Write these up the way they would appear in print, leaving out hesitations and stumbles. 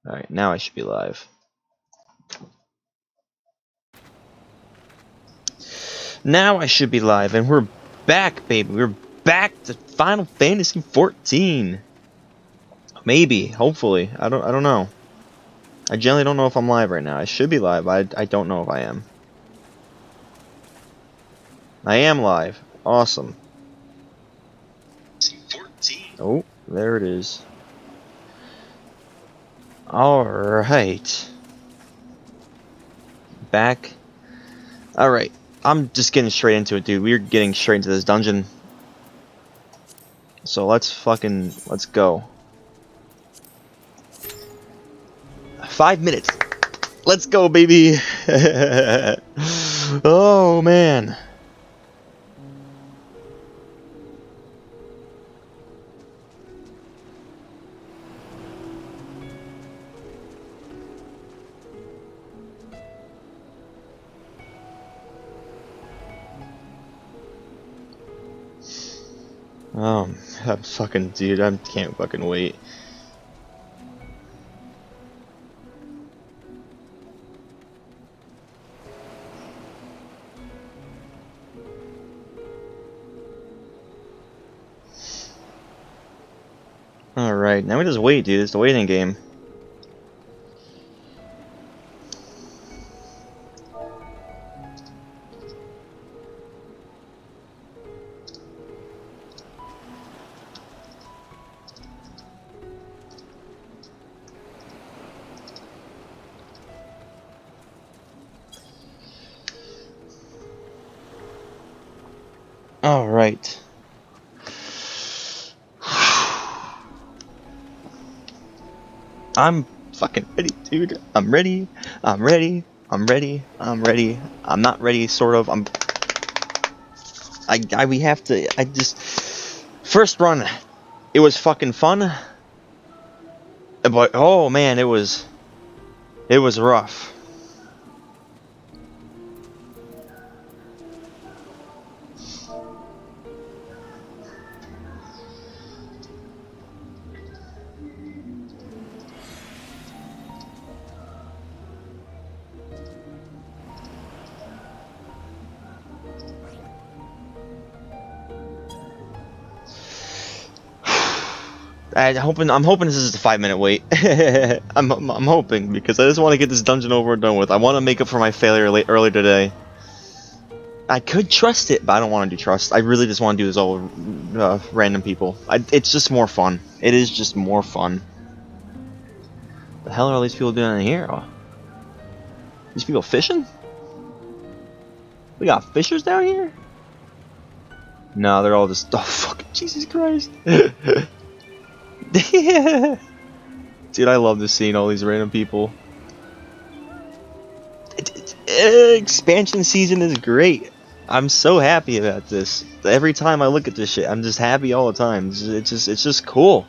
Alright, now I should be live. Now I should be live, and we're back, baby. We're back to Final Fantasy 14. Maybe, hopefully. I don't know. I generally don't know if I'm live right now. I should be live. I don't know if I am. I am live. Awesome. 14. Oh, there it is. Alright. Back. Alright. I'm just getting straight into it, dude. We're getting straight into this dungeon. So let's go. 5 minutes. Let's go, baby. Oh, man. I'm fucking, dude, I can't fucking wait. Alright, now we just wait, dude. It's the waiting game. Alright. I'm fucking ready, dude. I'm ready. I'm ready. I'm ready. I'm ready. I'm not ready, sort of. We have to. First run, it was fucking fun. But, oh man, it was rough. I'm hoping this is a 5-minute wait. I'm hoping, because I just want to get this dungeon over and done with. I want to make up for my failure earlier today. I could trust it, but I don't want to do trust. I really just want to do this all with random people. It's just more fun. It is just more fun. The hell are all these people doing in here? Oh. These people fishing? We got fishers down here? No, they're all just... Oh, fucking Jesus Christ. Dude, I love this seeing all these random people. Expansion season is great. I'm so happy about this. Every time I look at this shit, I'm just happy all the time. It's just cool.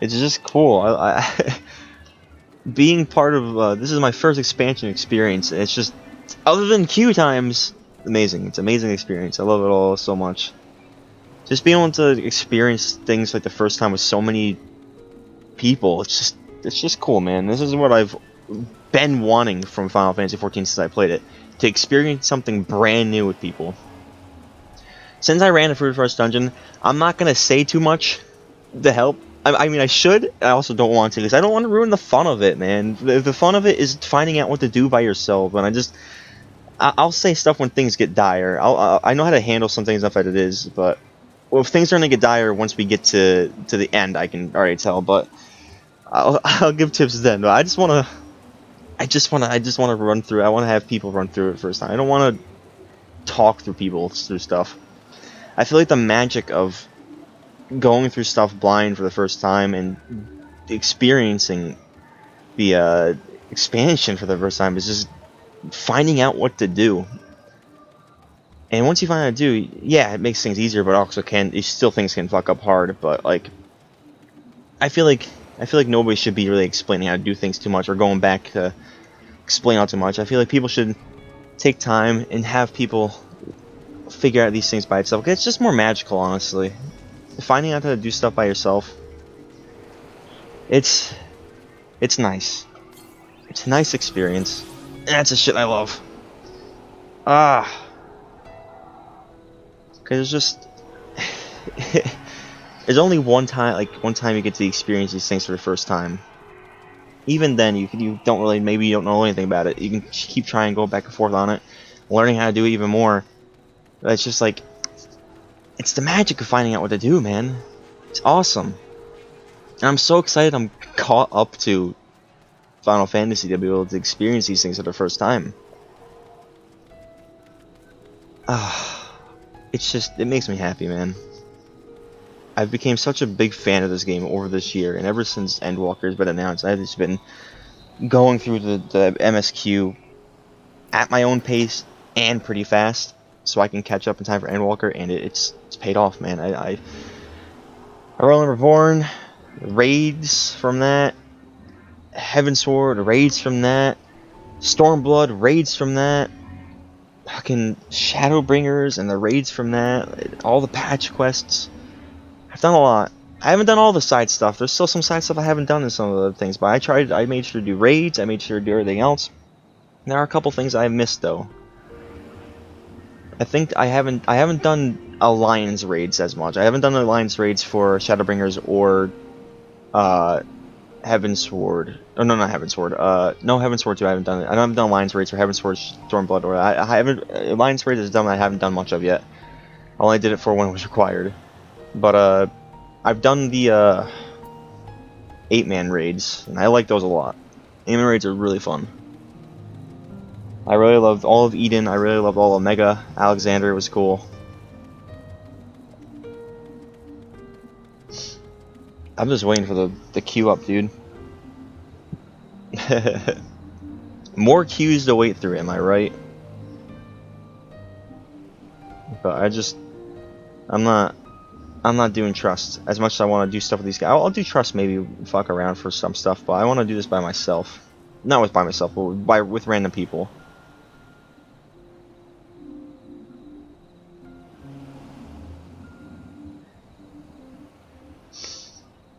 It's just cool. Being part of this is my first expansion experience. It's just, other than queue times, amazing. It's an amazing experience. I love it all so much. Just being able to experience things like the first time with so many people, it's just cool, man. This is what I've been wanting from Final Fantasy 14 since I played it. To experience something brand new with people. Since I ran the first dungeon, I'm not gonna say too much to help. I mean, I should. I also don't want to, because I don't want to ruin the fun of it, man. The fun of it is finding out what to do by yourself, and I'll say stuff when things get dire. I know how to handle some things enough as it is, but well, if things are gonna get dire once we get to the end, I can already tell. But I'll give tips then. But I just wanna run through. I want to have people run through it first time. I don't want to talk through stuff. I feel like the magic of going through stuff blind for the first time and experiencing the expansion for the first time is just finding out what to do. And once you find out what to do, yeah, it makes things easier, but also things can fuck up hard. But like, I feel like nobody should be really explaining how to do things too much, or going back to explain out too much. I feel like people should take time and have people figure out these things by itself. It's just more magical, honestly. Finding out how to do stuff by yourself. It's It's nice. It's a nice experience. And that's the shit I love. Ah. Cause it's just there's only one time you get to experience these things for the first time. Even then, you don't really, maybe you don't know anything about it. You can keep trying, go back and forth on it, learning how to do it even more. But it's just like, it's the magic of finding out what to do, man. It's awesome. And I'm so excited I'm caught up to Final Fantasy to be able to experience these things for the first time. It makes me happy, man. I've become such a big fan of this game over this year, and ever since Endwalker has been announced, I've just been going through the MSQ at my own pace and pretty fast, so I can catch up in time for Endwalker, and it's paid off, man. I Realm Reborn, raids from that, Heavensward, raids from that, Stormblood, raids from that, fucking Shadowbringers and the raids from that, all the patch quests. I've done a lot. I haven't done all the side stuff. There's still some side stuff I haven't done in some of the other things, but I made sure to do raids, I made sure to do everything else. There are a couple things I missed though. I think I haven't done Alliance raids as much. I haven't done Alliance raids for Shadowbringers or Heavensward. Oh no, not Heavensward. No, Heavensward too. I haven't done it. I haven't done Alliance raids for Heavensward, Stormblood, or I haven't. Alliance raids is done. I haven't done much of yet. I only did it for when it was required. But I've done the 8-man raids, and I like those a lot. 8-man raids are really fun. I really loved all of Eden. I really loved all of Mega. Alexander was cool. I'm just waiting for the queue up, dude. More queues to wait through, am I right? But I'm not doing trust as much as I want to do stuff with these guys. I'll do trust, maybe fuck around for some stuff, but I want to do this by myself. Not by myself, but with random people.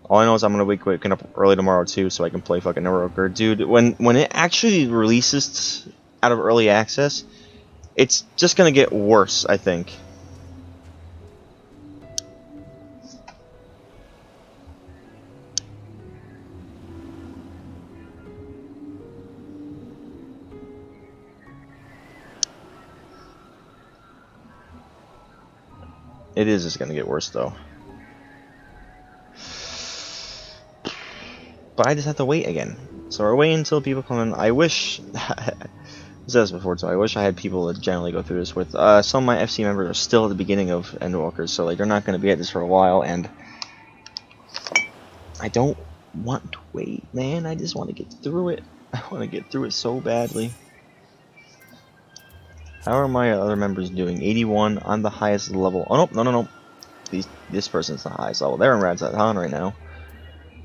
All I know is I'm gonna wake up early tomorrow too, so I can play fucking Endwalker. Dude, when it actually releases out of early access, it's just gonna get worse, I think. It is just gonna get worse though. But I just have to wait again. So we're waiting until people come in. I wish I said this before too. I wish I had people to generally go through this with. Some of my FC members are still at the beginning of Endwalker, so like they're not gonna be at this for a while, and I don't want to wait, man. I just want to get through it. I want to get through it so badly. How are my other members doing? 81. I'm the highest level. Oh no. This person's the highest level. They're in Radzathon right now.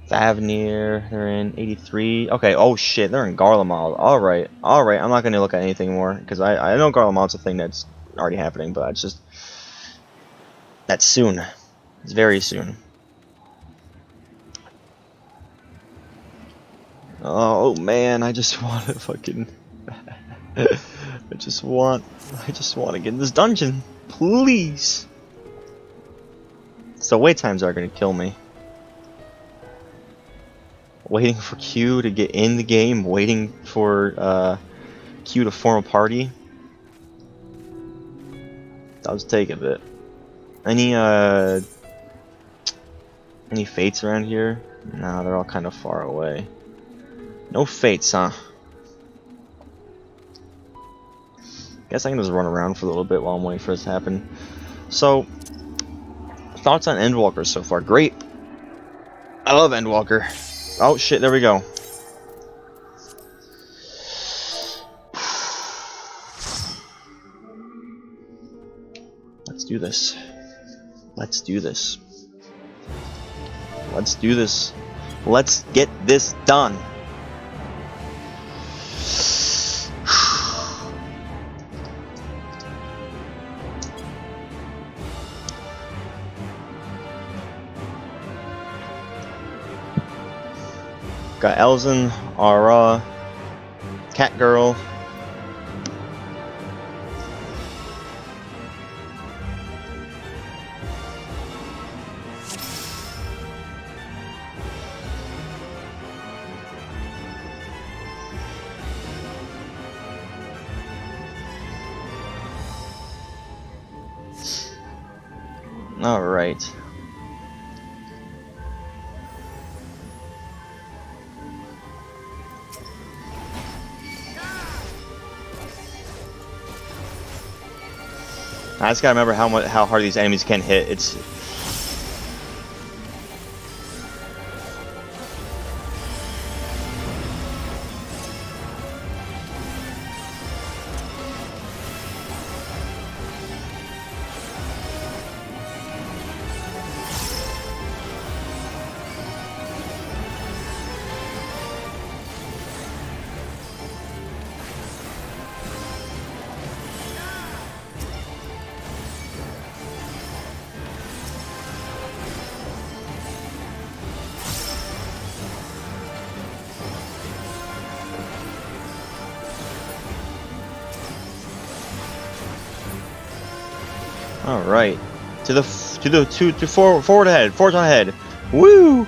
Thavnir, they're in 83. Okay, oh shit, they're in Garlemald. Alright. I'm not gonna look at anything more, because I know Garlemald's a thing that's already happening, but it's just... That's soon. It's very soon. Oh man, I just want to fucking... I just want to get in this dungeon. Please! So wait times are gonna kill me. Waiting for Q to get in the game, waiting for Q to form a party. Does take a bit. Any fates around here? No, they're all kind of far away. No fates, huh? Guess I can just run around for a little bit while I'm waiting for this to happen. So, thoughts on Endwalker so far? Great. I love Endwalker. Oh shit, there we go. Let's do this. Let's do this. Let's do this. Let's get this done. Got Elzen, Aura, Cat Girl. All right. I just gotta remember how hard these enemies can hit. It's all right. Forward ahead. Forward on ahead. Woo!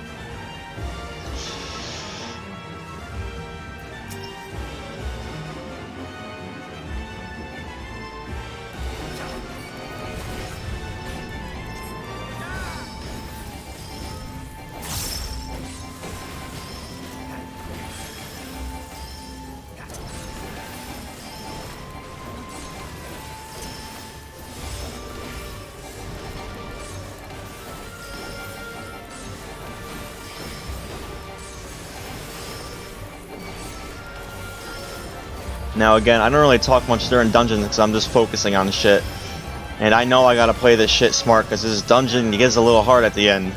Now again, I don't really talk much during dungeons because I'm just focusing on shit. And I know I gotta play this shit smart because this dungeon gets a little hard at the end.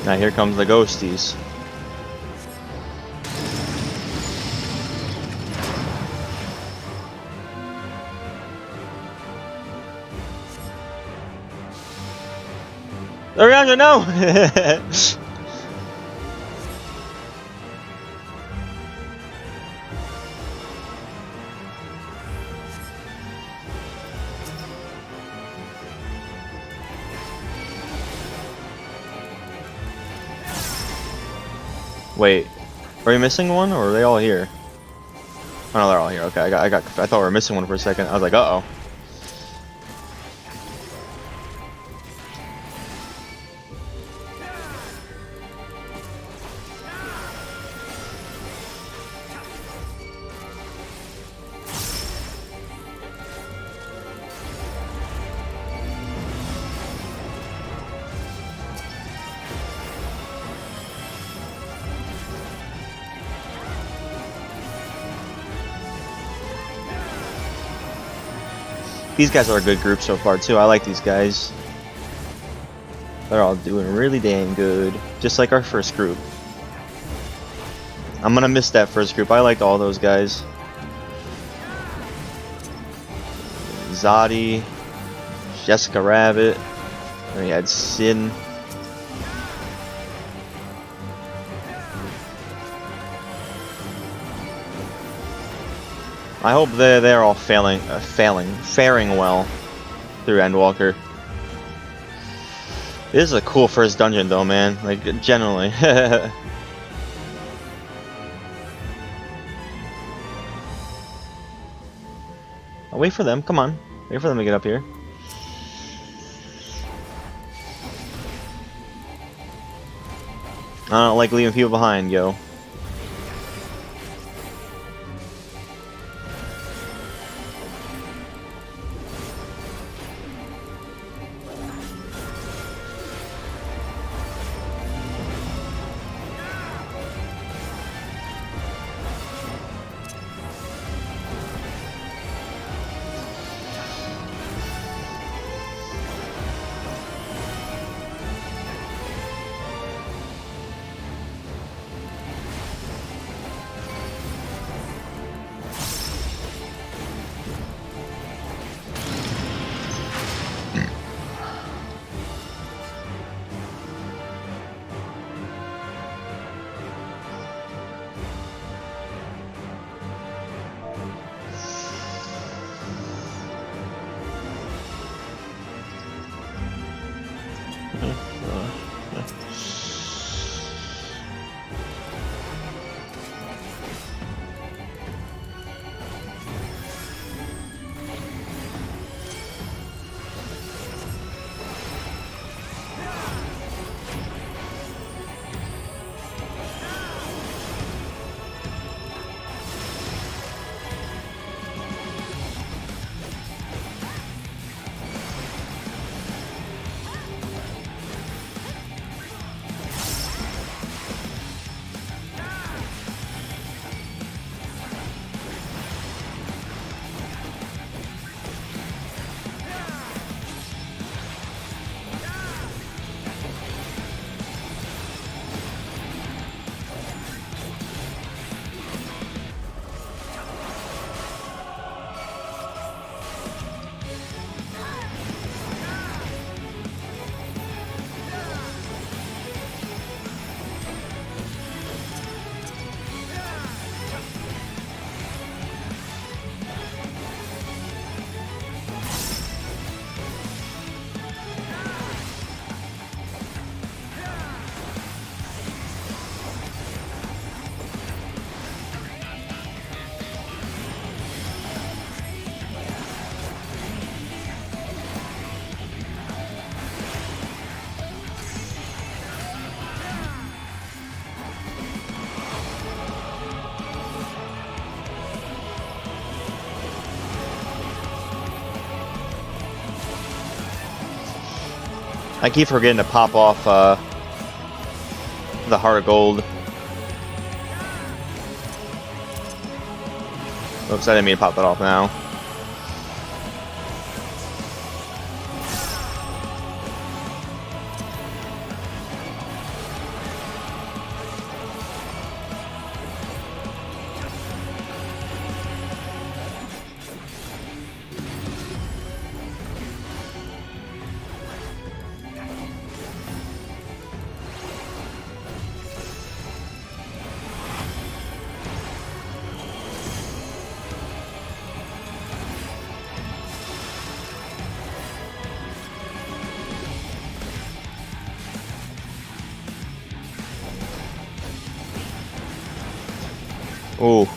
Now here comes the ghosties. Ariana, no! Wait, are we missing one, or are they all here? Oh no, they're all here. Okay, I thought we were missing one for a second. I was like, uh oh. These guys are a good group so far too. I like these guys. They're all doing really damn good. Just like our first group. I'm gonna miss that first group. I liked all those guys. Zodi, Jessica Rabbit, and we had Sin. I hope they're all faring well through Endwalker. This is a cool first dungeon though, man. Like, generally. I'll wait for them, come on. Wait for them to get up here. I don't like leaving people behind, yo. I keep forgetting to pop off the heart of gold. Oops, I didn't mean to pop that off now. Ooh.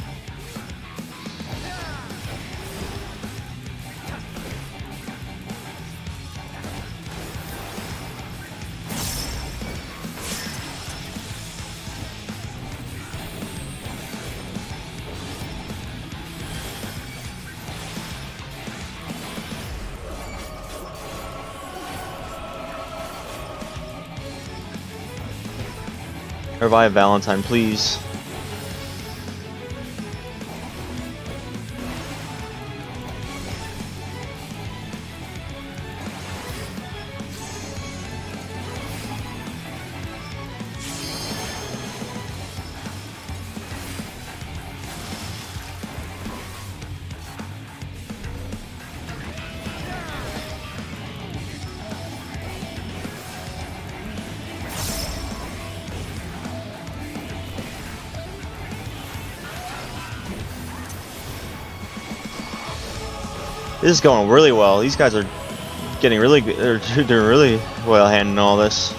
Revive Valentine, please. This is going really well. These guys are getting really good. They're doing really well handling all this.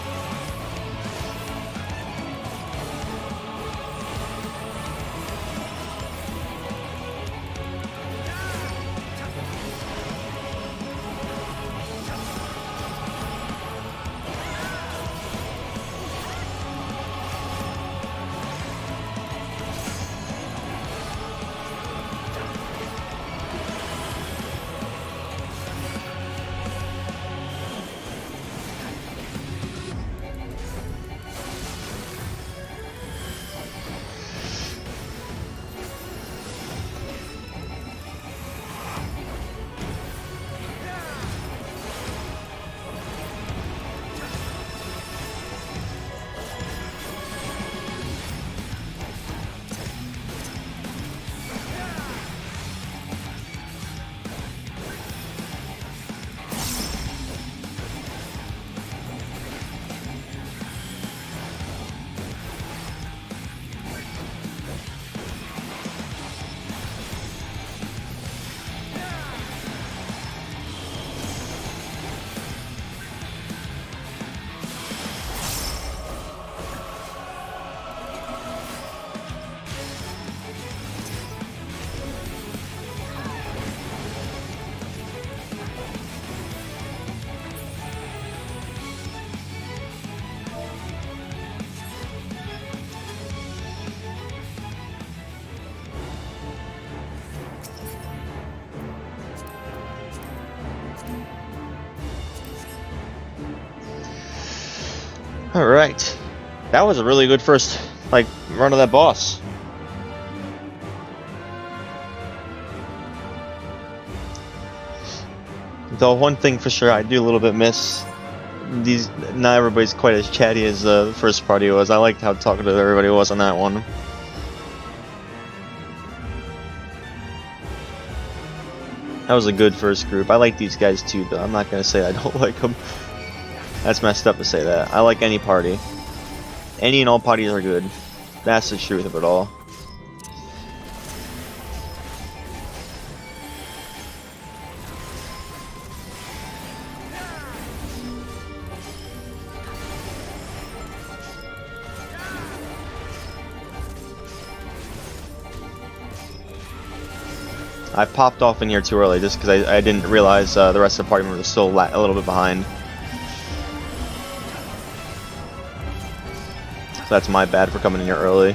Alright. That was a really good first, run of that boss. Though one thing for sure I do a little bit miss, not everybody's quite as chatty as the first party was. I liked how talkative everybody was on that one. That was a good first group. I like these guys too, though. I'm not gonna say I don't like them. That's messed up to say that. I like any party. Any and all parties are good. That's the truth of it all. I popped off in here too early just because I didn't realize the rest of the party members were still a little bit behind. So that's my bad for coming in here early.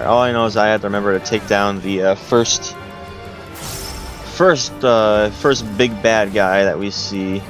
all I know is I have to remember to take down the first big bad guy that we see.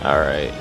Alright.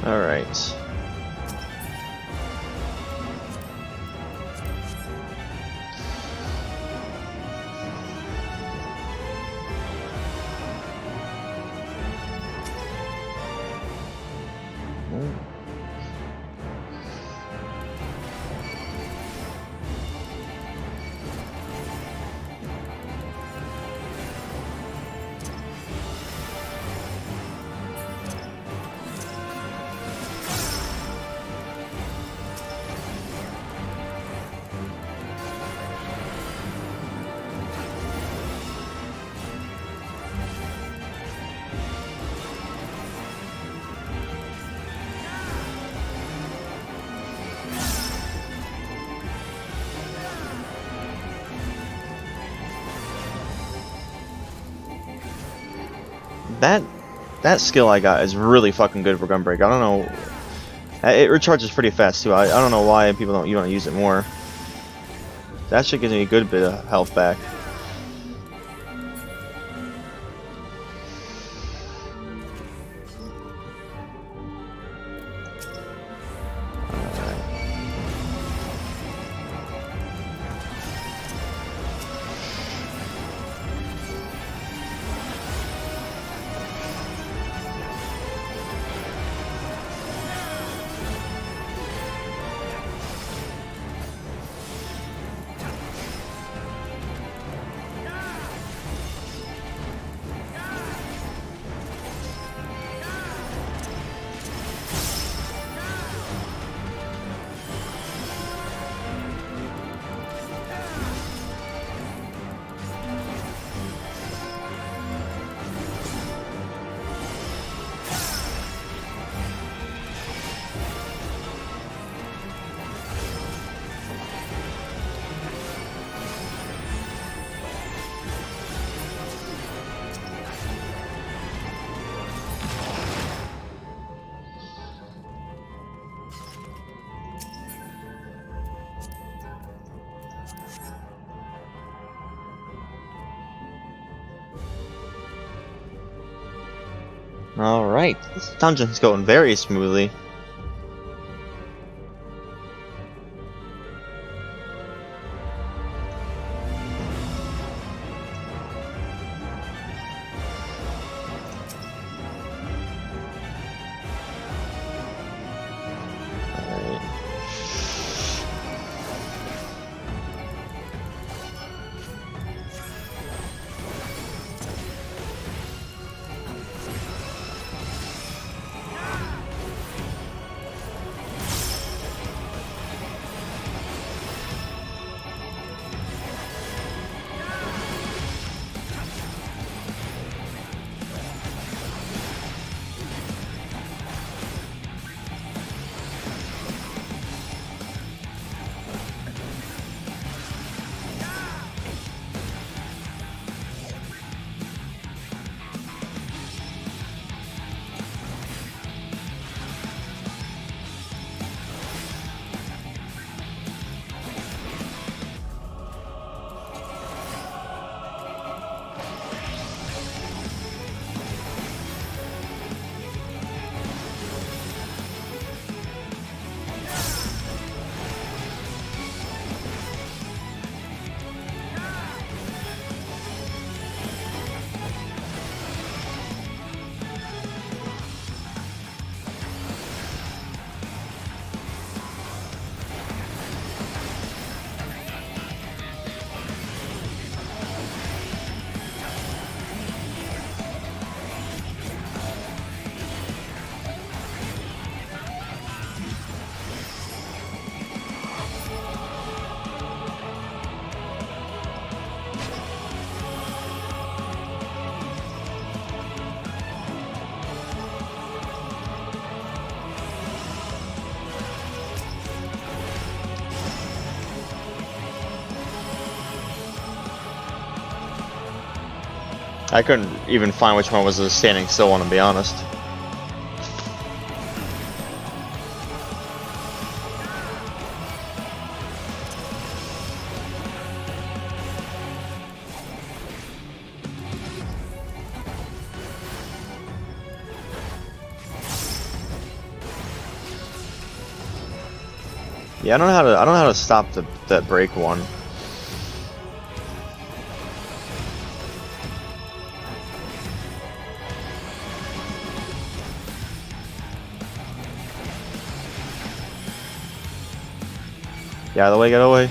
Alright. That skill I got is really fucking good for Gunbreak. I don't know. It recharges pretty fast too. I don't know why you don't use it more. That shit gives me a good bit of health back. Alright, this dungeon's going very smoothly. I couldn't even find which one was the standing still one, to be honest. Yeah, I don't know how to stop that break one. Get out of the way, get out of the way.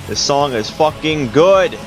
This song is fucking good.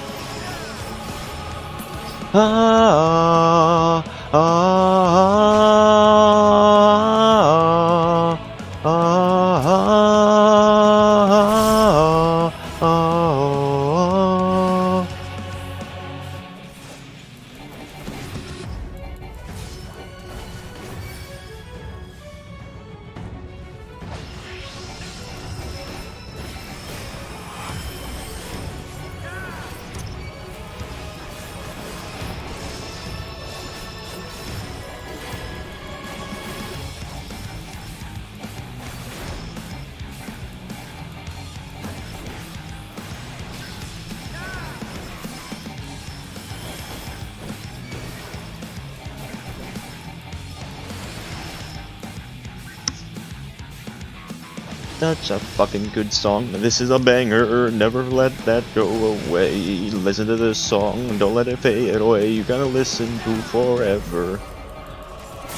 Such a fucking good song. This is a banger. Never let that go away. Listen to this song. Don't let it fade away. You gotta listen to forever.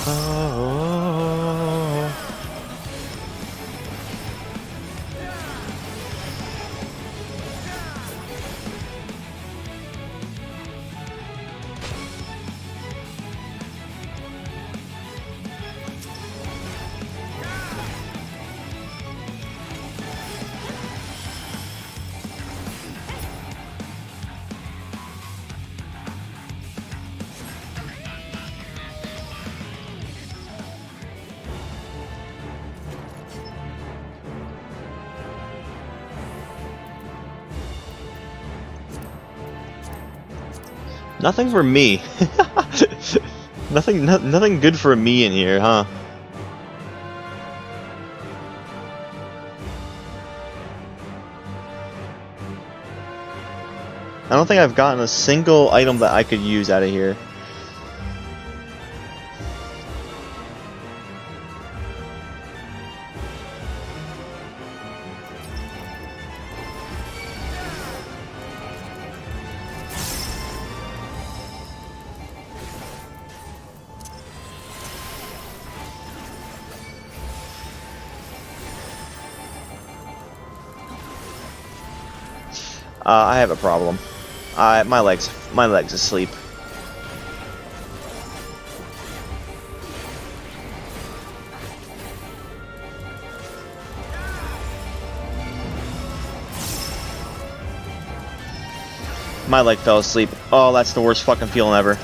Oh. Nothing for me. Nothing good for me in here, huh? I don't think I've gotten a single item that I could use out of here. I have a problem. My leg's asleep. My leg fell asleep. Oh, that's the worst fucking feeling ever.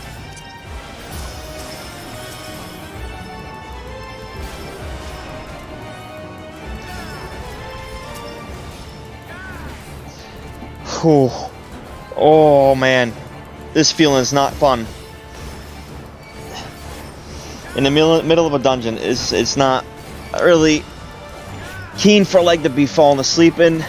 Whew. Oh man, this feeling is not fun. In the middle of a dungeon, it's not really keen for like to be falling asleep in.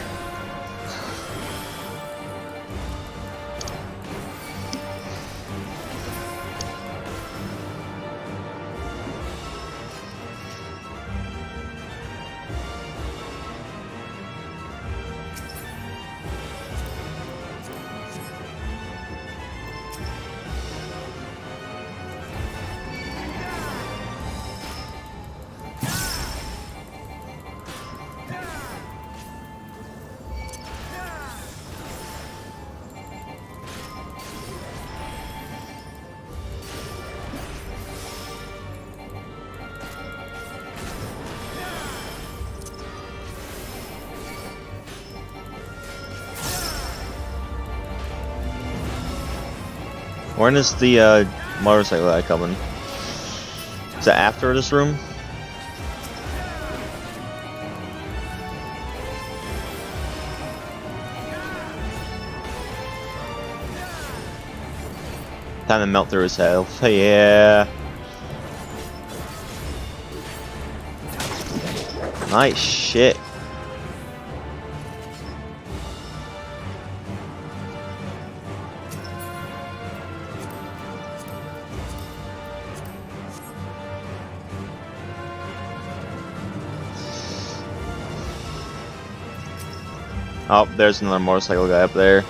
When is the motorcycle guy coming? Is that after this room? Time to melt through his health. Yeah. Nice shit. Oh, there's another motorcycle guy up there.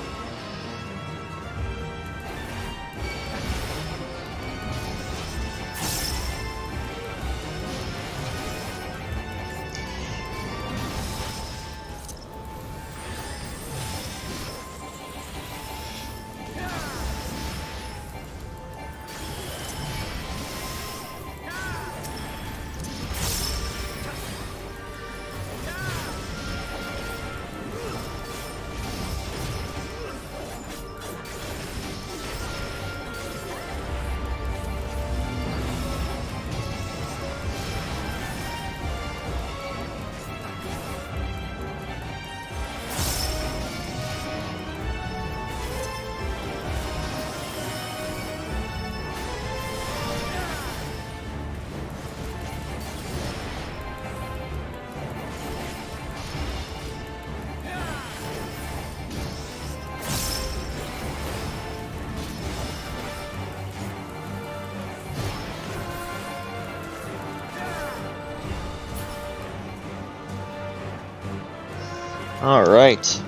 Alright.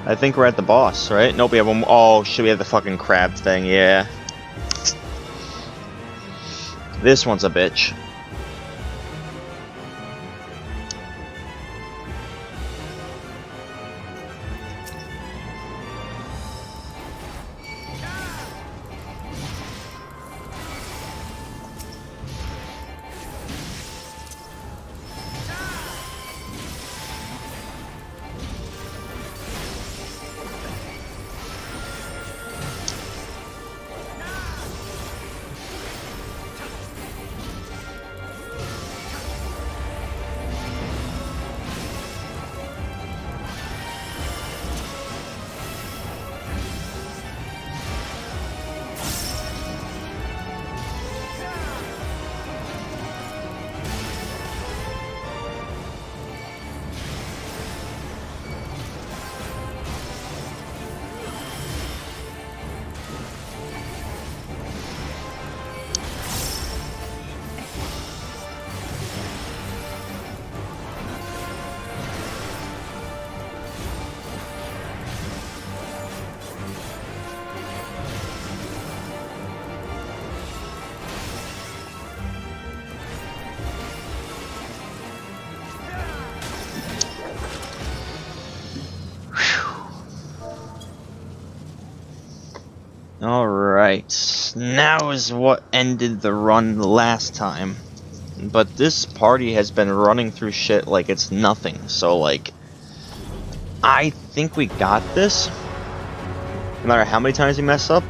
I think we're at the boss, right? Nope, we have one. Oh, shit, we have the fucking crab thing, yeah. This one's a bitch. Alright, now is what ended the run the last time. But this party has been running through shit like it's nothing, so like, I think we got this. No matter how many times we mess up.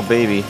Oh, baby.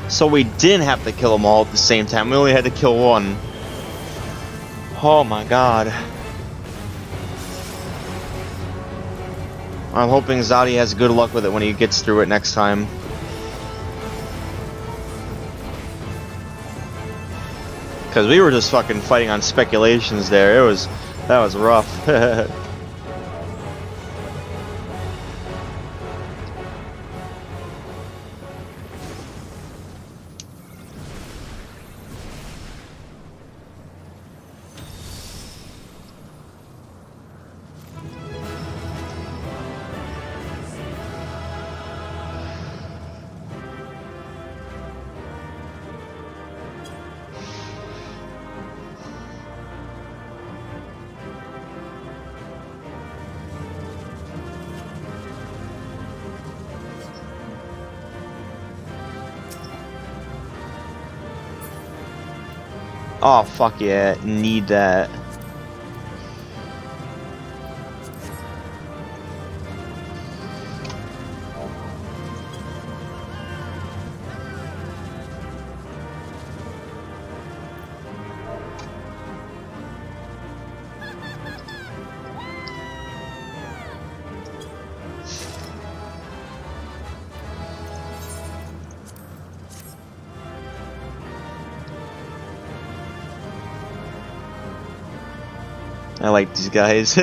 So we didn't have to kill them all at the same time. We only had to kill one. Oh my god. I'm hoping Zadi has good luck with it when he gets through it next time. Because we were just fucking fighting on speculations there. That was rough. Oh fuck yeah, need that. I like these guys.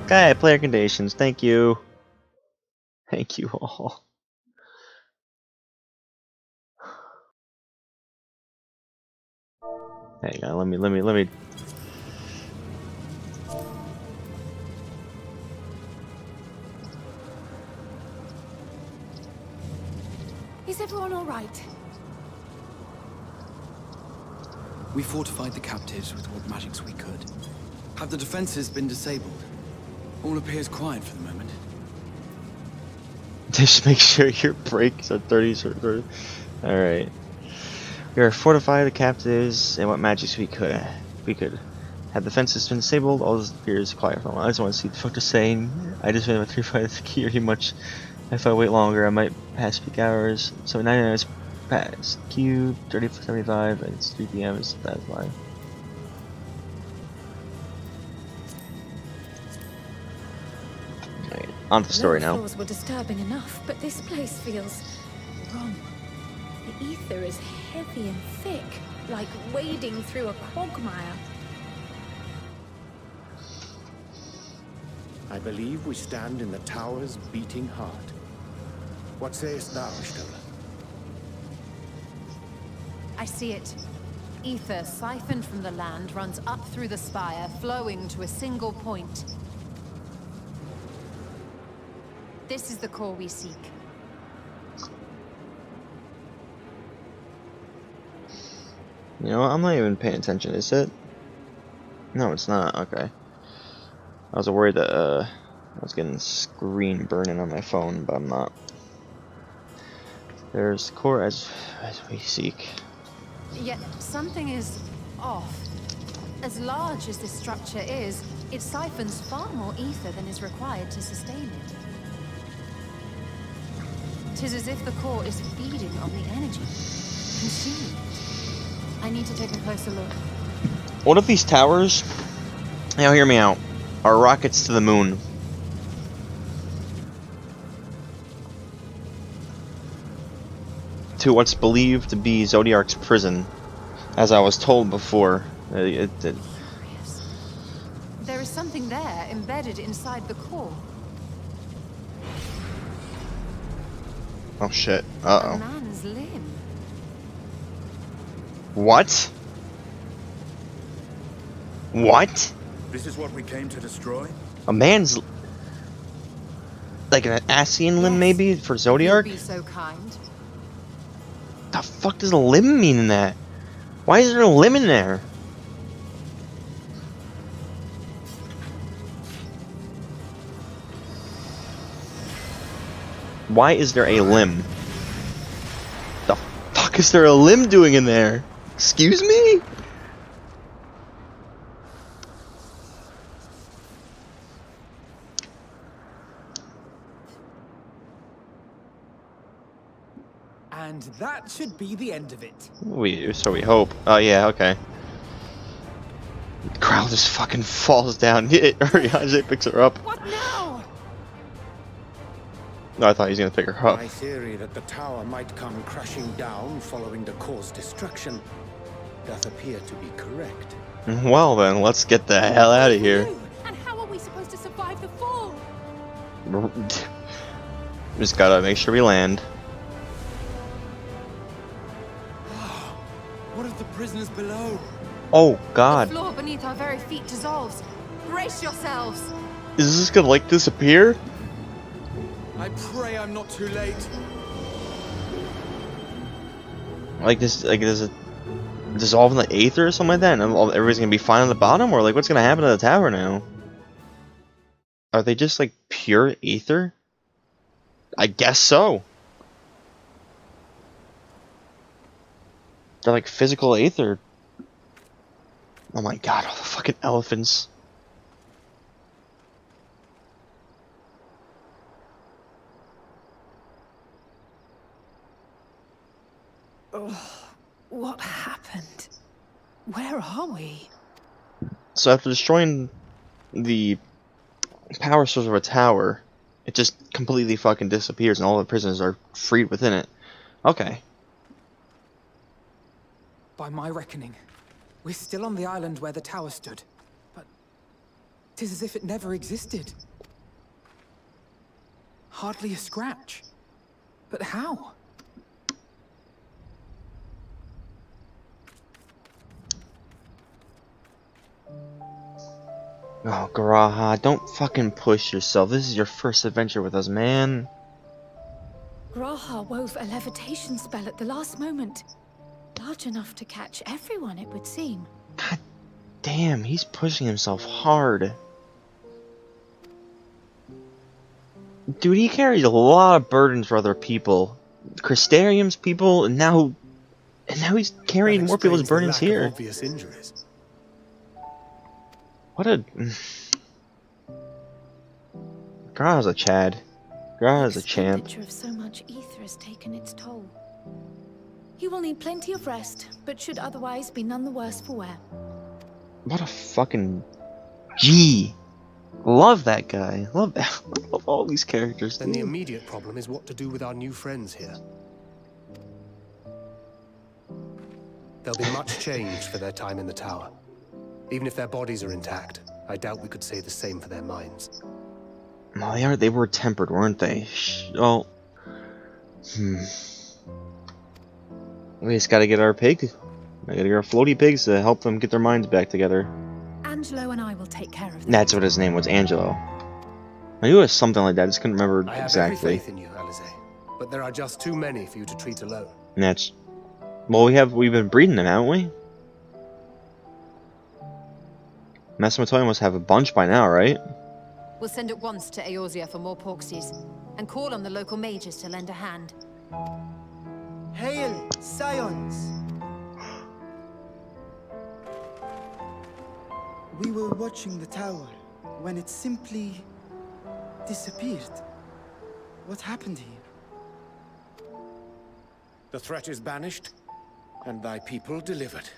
Okay, player conditions. Thank you. Thank you all. Hang on, let me. Is everyone all right? We fortified the captives with what magics we could. Have the defenses been disabled? All appears quiet for the moment. Just make sure your brakes are 30 or 30. Alright. We are fortified the captives and what magics we could. Have the fences been disabled, all this appears quiet for a while. I just want to see what the fuck they're saying. I just went with 3-5 security much. If I wait longer, I might pass peak hours. So 9 hours past. Q 30 75 and it's 3 PM is that's why. On to the story Lower now. floors were disturbing enough, but this place feels wrong. The ether is heavy and thick, like wading through a quagmire. I believe we stand in the tower's beating heart. What sayest thou, Stola? I see it. Ether siphoned from the land runs up through the spire, flowing to a single point. This is the core we seek. You know what? I'm not even paying attention. Is it? No, it's not. Okay. I was worried that I was getting screen burning on my phone, but I'm not. There's the core as we seek. Yet something is off. As large as this structure is, it siphons far more ether than is required to sustain it. 'Tis as if the core is feeding on the energy, consuming it. I need to take a closer look. What if these towers, now hear me out, are rockets to the moon? To what's believed to be Zodiark's prison, as I was told before. Curious. There is something there embedded inside the core. Oh shit. A Uh-oh. man's limb. What? What? This is what we came to destroy? A man's... like an Asian limb, Yes. maybe, for If you'll Zodiark? be so kind. The fuck does a limb mean in that? Why is there a limb in there? Why is there a limb? The fuck is there a limb doing in there? Excuse me? And that should be the end of it. So we hope. Oh yeah, okay. The crowd just fucking falls down. Ajay picks her up. What now? No, I thought he was gonna pick her up. My theory that the tower might come crashing down following the core's destruction doth appear to be correct. Well then, let's get the hell out of here. And how are we supposed to survive the fall? Just gotta make sure we land. What of the prisoners below? Oh The god. floor beneath our very feet dissolves. Brace yourselves. Is this gonna like disappear? I pray I'm not too late. Like this, like does it dissolve in the aether or something like that, and everybody's gonna be fine on the bottom, or like what's gonna happen to the tower now? Are they just like pure aether? I guess so. They're like physical aether. Oh my god, all the fucking elephants. What happened? Where are we? So after destroying the power source of a tower, it just completely fucking disappears and all the prisoners are freed within it. Okay. By my reckoning, we're still on the island where the tower stood. But 'tis as if it never existed. Hardly a scratch. But how? Oh, Garaha, don't fucking push yourself. This is your first adventure with us, man. Graha wove a levitation spell at the last moment. Large enough to catch everyone, it would seem. God damn, he's pushing himself hard. Dude, he carries a lot of burdens for other people. Crystarium's people, and now he's carrying more people's burdens here. Obvious injuries. What a... Graha's a Chad. Graha's a champ. The expenditure of so much ether has taken its toll. He will need plenty of rest, but should otherwise be none the worse for wear. What a fucking G. Love that guy. Love that. Love all these characters. Then the Dude. immediate problem is what to do with our new friends here. There'll be much change for their time in the tower. Even if their bodies are intact, I doubt we could say the same for their minds. No, they were tempered, weren't they? Oh. We just gotta get our pig. I gotta get our floaty pigs to help them get their minds back together. Angelo and I will take care of that. That's what his name was, Angelo. I knew it was something like that, I just couldn't remember I have exactly. every faith in you, Alize, but there are just too many for you to treat alone. And that's... Well, we've been breeding them, haven't we? Masamatoya must have a bunch by now, right? We'll send at once to Eorzea for more porksies, and call on the local mages to lend a hand. Hail, scions! We were watching the tower when it simply disappeared. What happened here? The threat is banished, and thy people delivered.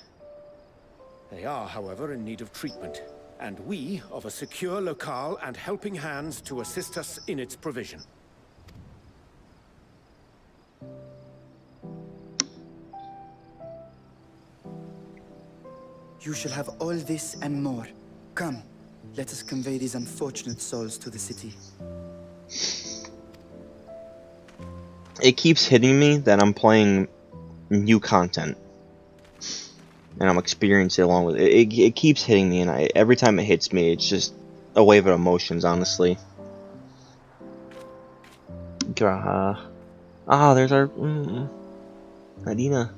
They are, however, in need of treatment, and we of a secure locale and helping hands to assist us in its provision. You shall have all this and more. Come, let us convey these unfortunate souls to the city. It keeps hitting me that I'm playing new content. And I'm experiencing it along with it. It keeps hitting me, and every time it hits me, it's just a wave of emotions, honestly. Graha. Ah, there's our... Nadina.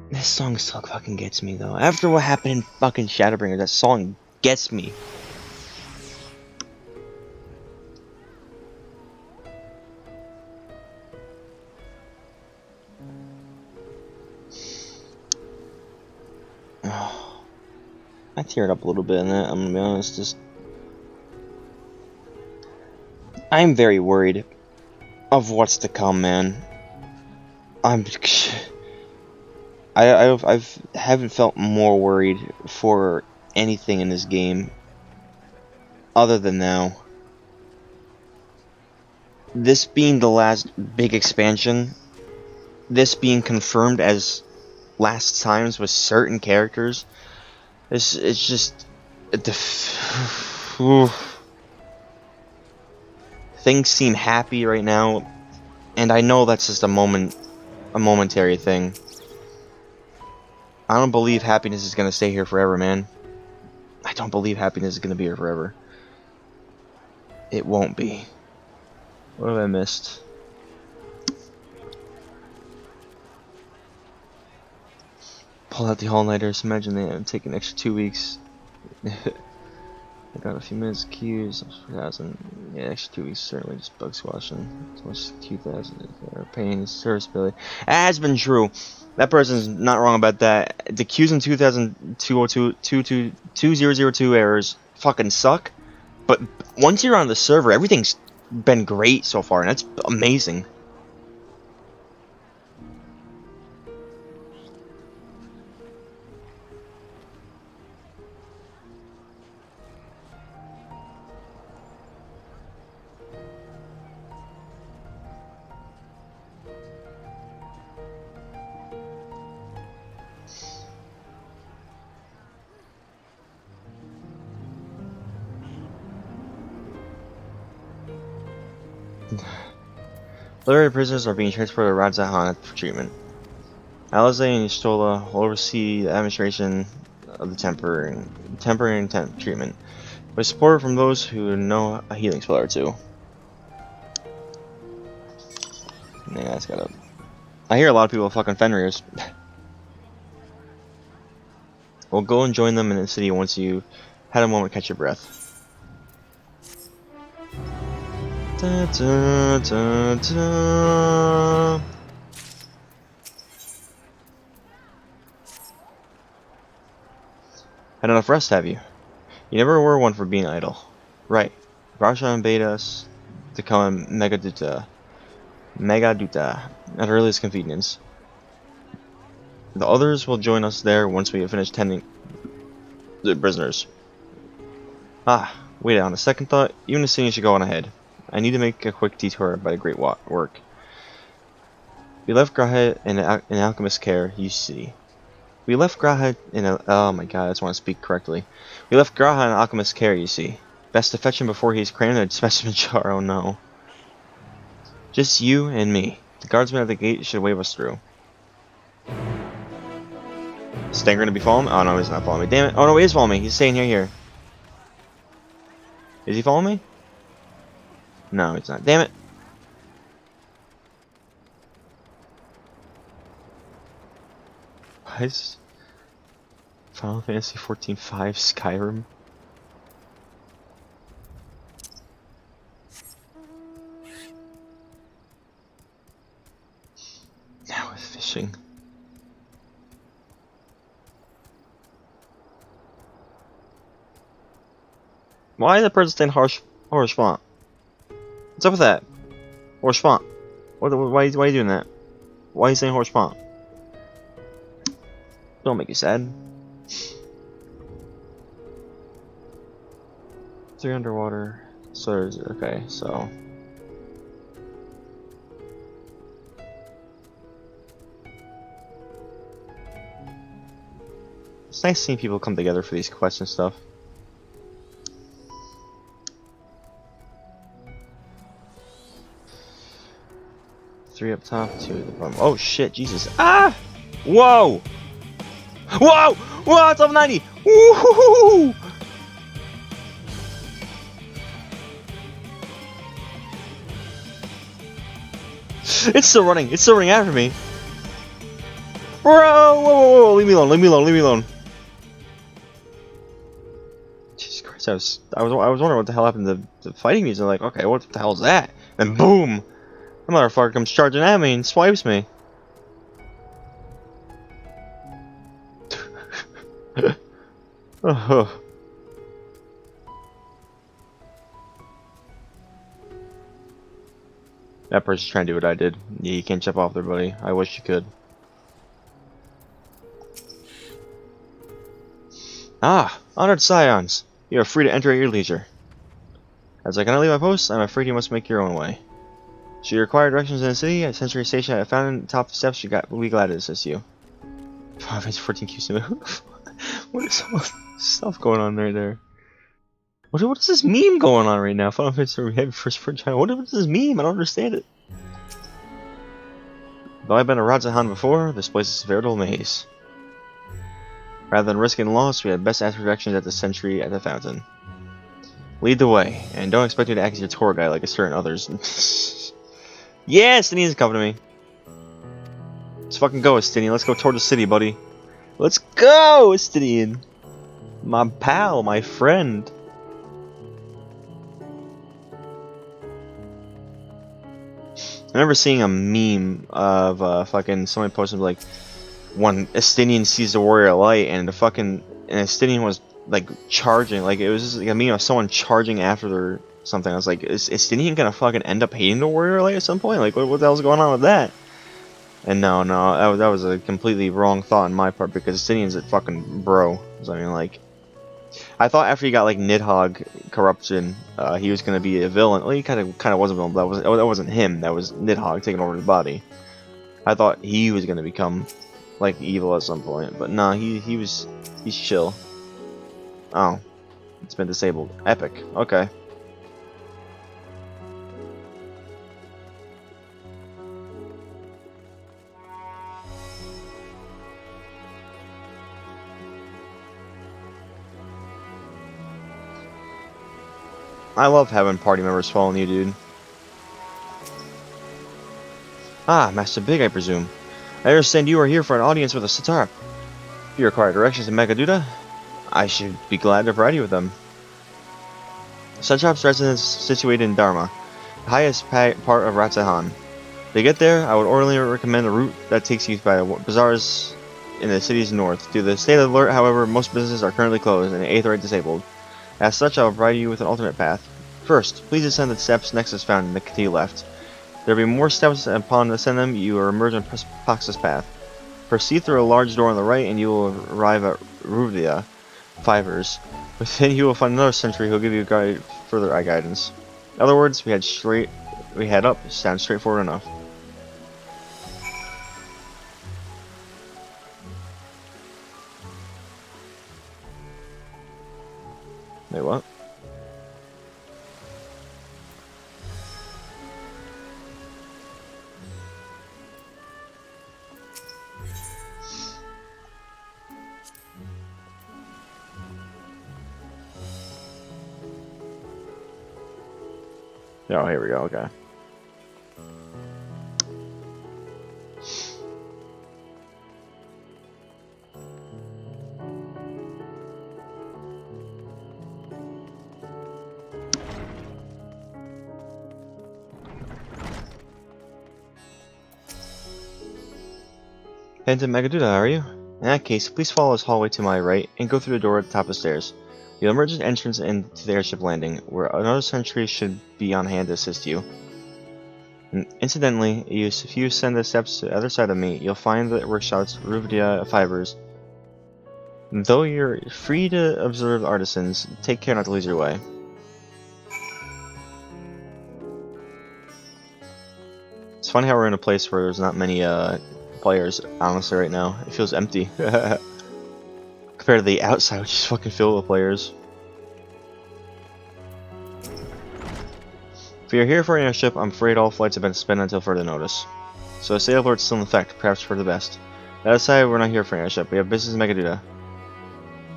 This song still fucking gets me, though. After what happened in fucking Shadowbringer, that song gets me. I teared up a little bit in that, I'm gonna be honest. I'm very worried of what's to come, man. I haven't felt more worried for anything in this game other than now. This being the last big expansion, this being confirmed as last times with certain characters, it's just things seem happy right now, and I know that's just a momentary thing. I don't believe happiness is gonna stay here forever, man. I don't believe happiness is gonna be here forever. It won't be. What have I missed? Pull out the all-nighters. Imagine they had taken an extra 2 weeks. I got a few minutes queues. 4,000. Yeah, extra 2 weeks certainly just bug squashing. So much 2,000 are paying serviceability. That has been true. That person's not wrong about that. The queues in 2002 errors fucking suck. But once you're on the server, everything's been great so far, and that's amazing. Liberated prisoners are being transported to Radzahan for treatment. Alize and Stola will oversee the administration of the temporary and temp treatment, with support from those who know a healing spell or two. Yeah, that's gotta... I hear a lot of people are fucking Fenrir's. Well, go and join them in the city once you had a moment to catch your breath. Da, da, da, da. Had enough rest, have you? You never were one for being idle. Right. Varsha bade us to come Megaduta. Megaduta at earliest convenience. The others will join us there once we have finished tending the prisoners. Ah, wait, on a second thought, even the city should go on ahead. I need to make a quick detour by the Great Work. We left Graha in Alchemist's care, you see. We left Graha in a... Oh my god, I just want to speak correctly. We left Graha in Alchemist's care, you see. Best to fetch him before he's crammed in a specimen jar, oh no. Just you and me. The guardsman at the gate should wave us through. Stanger gonna be following me? Oh no, he's not following me. Damn it. Oh no, he is following me. He's staying here. Is he following me? No, he's not. Damn it. Why is Final Fantasy 14-5 Skyrim? Now with fishing. Why is the person saying harsh font? What's up with that? Harsh font. Why are you doing that? Why are you saying harsh font? Don't make you sad. 3 underwater. So there's okay, so it's nice seeing people come together for these quests and stuff. Three up top, 2 at the bottom. Oh shit, Jesus. Ah! Whoa! Whoa! Whoa, it's level 90! Woohoo! It's still running. It's still running after me. Bro! Whoa, whoa, whoa! Leave me alone. Leave me alone. Leave me alone. Jesus Christ! I was wondering what the hell happened to the fighting music. Like, okay, what the hell is that? And boom! The motherfucker comes charging at me and swipes me. Oh. That person's trying to do what I did. Yeah, you can't jump off there, buddy. I wish you could. Ah, honored scions. You are free to enter at your leisure. As I cannot leave my post, I'm afraid you must make your own way. Should you require directions in the city, at Century Station I found in the top of the steps, we'll be glad to assist you. 14 QC. What is all this stuff going on right there? What is this meme going on right now? Final Fantasy Heavy First for China. What is this meme? I don't understand it. Though I've been to Radzahan before, this place is a veritable maze. Rather than risking loss, we had best ask for directions at the sentry at the fountain. Lead the way, and don't expect me to act as your tour guide like a certain others. Yeah, Estinian's coming to me. Let's fucking go, Estinian. Let's go toward the city, buddy. Let's go, Estinian. My pal, my friend. I remember seeing a meme of fucking somebody posted like, when Estinian sees the warrior light, and the fucking Estinian was like charging, like it was just like a meme of someone charging after their something. I was like, is Estinian gonna fucking end up hating the warrior light at some point? Like, what the hell's going on with that? And no, that was a completely wrong thought on my part, because Estinian's a fucking bro. So, I mean, like, I thought after he got like Nidhogg corruption, he was gonna be a villain. Well, he kind of was a villain, but that wasn't him. That was Nidhogg taking over his body. I thought he was gonna become like evil at some point, but nah, he's chill. Oh, it's been disabled. Epic. Okay. I love having party members following you, dude. Ah, Master Big, I presume. I understand you are here for an audience with a Sitar. If you require directions to Megaduta, I should be glad to provide you with them. Satrap's residence is situated in Dharma, the highest part of Ratzahan. To get there, I would ordinarily recommend a route that takes you by the bazaars in the city's north. Due to the state of alert, however, most businesses are currently closed and the Aether disabled. As such, I will provide you with an alternate path. First, please ascend the steps Nexus found to the left. There will be more steps upon ascending them. You will emerge on Pax's path. Proceed through a large door on the right, and you will arrive at Ruvia Fivers. Within, you will find another sentry who will give you further guidance. In other words, we head up. Sounds straightforward enough. Wait, what? Oh, here we go, okay. Head to Magaduda, are you? In that case, please follow this hallway to my right and go through the door at the top of the stairs. You'll emerge at the entrance into the airship landing, where another sentry should be on hand to assist you. And incidentally, if you ascend the steps to the other side of me, you'll find the workshops Ruvia Fibers. Though you're free to observe artisans, take care not to lose your way. It's funny how we're in a place where there's not many players, honestly, right now. It feels empty. Compared to the outside, which is fucking filled with players. If you're here for an airship, I'm afraid all flights have been suspended until further notice. So a sale alert's still in effect, perhaps for the best. That aside, we're not here for an airship. We have business in Magaduda.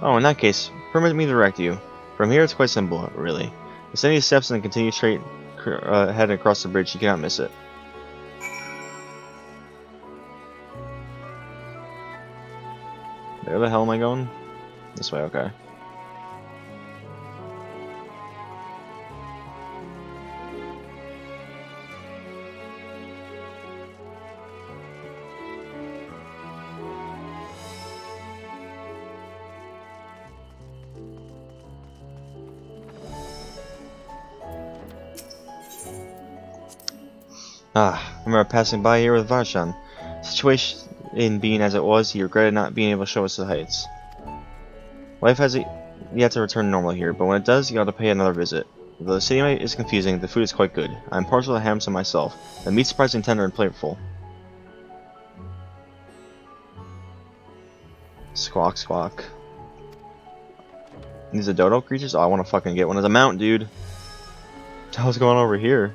Oh, in that case, permit me to direct you. From here, it's quite simple, really. Ascend these steps and continue straight ahead across the bridge. You cannot miss it. Where the hell am I going? This way, okay. I remember passing by here with Varshan. Situation being as it was, he regretted not being able to show us the heights. Life has yet to return normal here, but when it does, you ought to pay another visit. Though the city is confusing, the food is quite good. I am partial to hams myself. The meat's surprisingly tender and flavorful. Squawk, squawk. These are dodo creatures? Oh, I want to fucking get one as a mount, dude. What the hell's going on over here?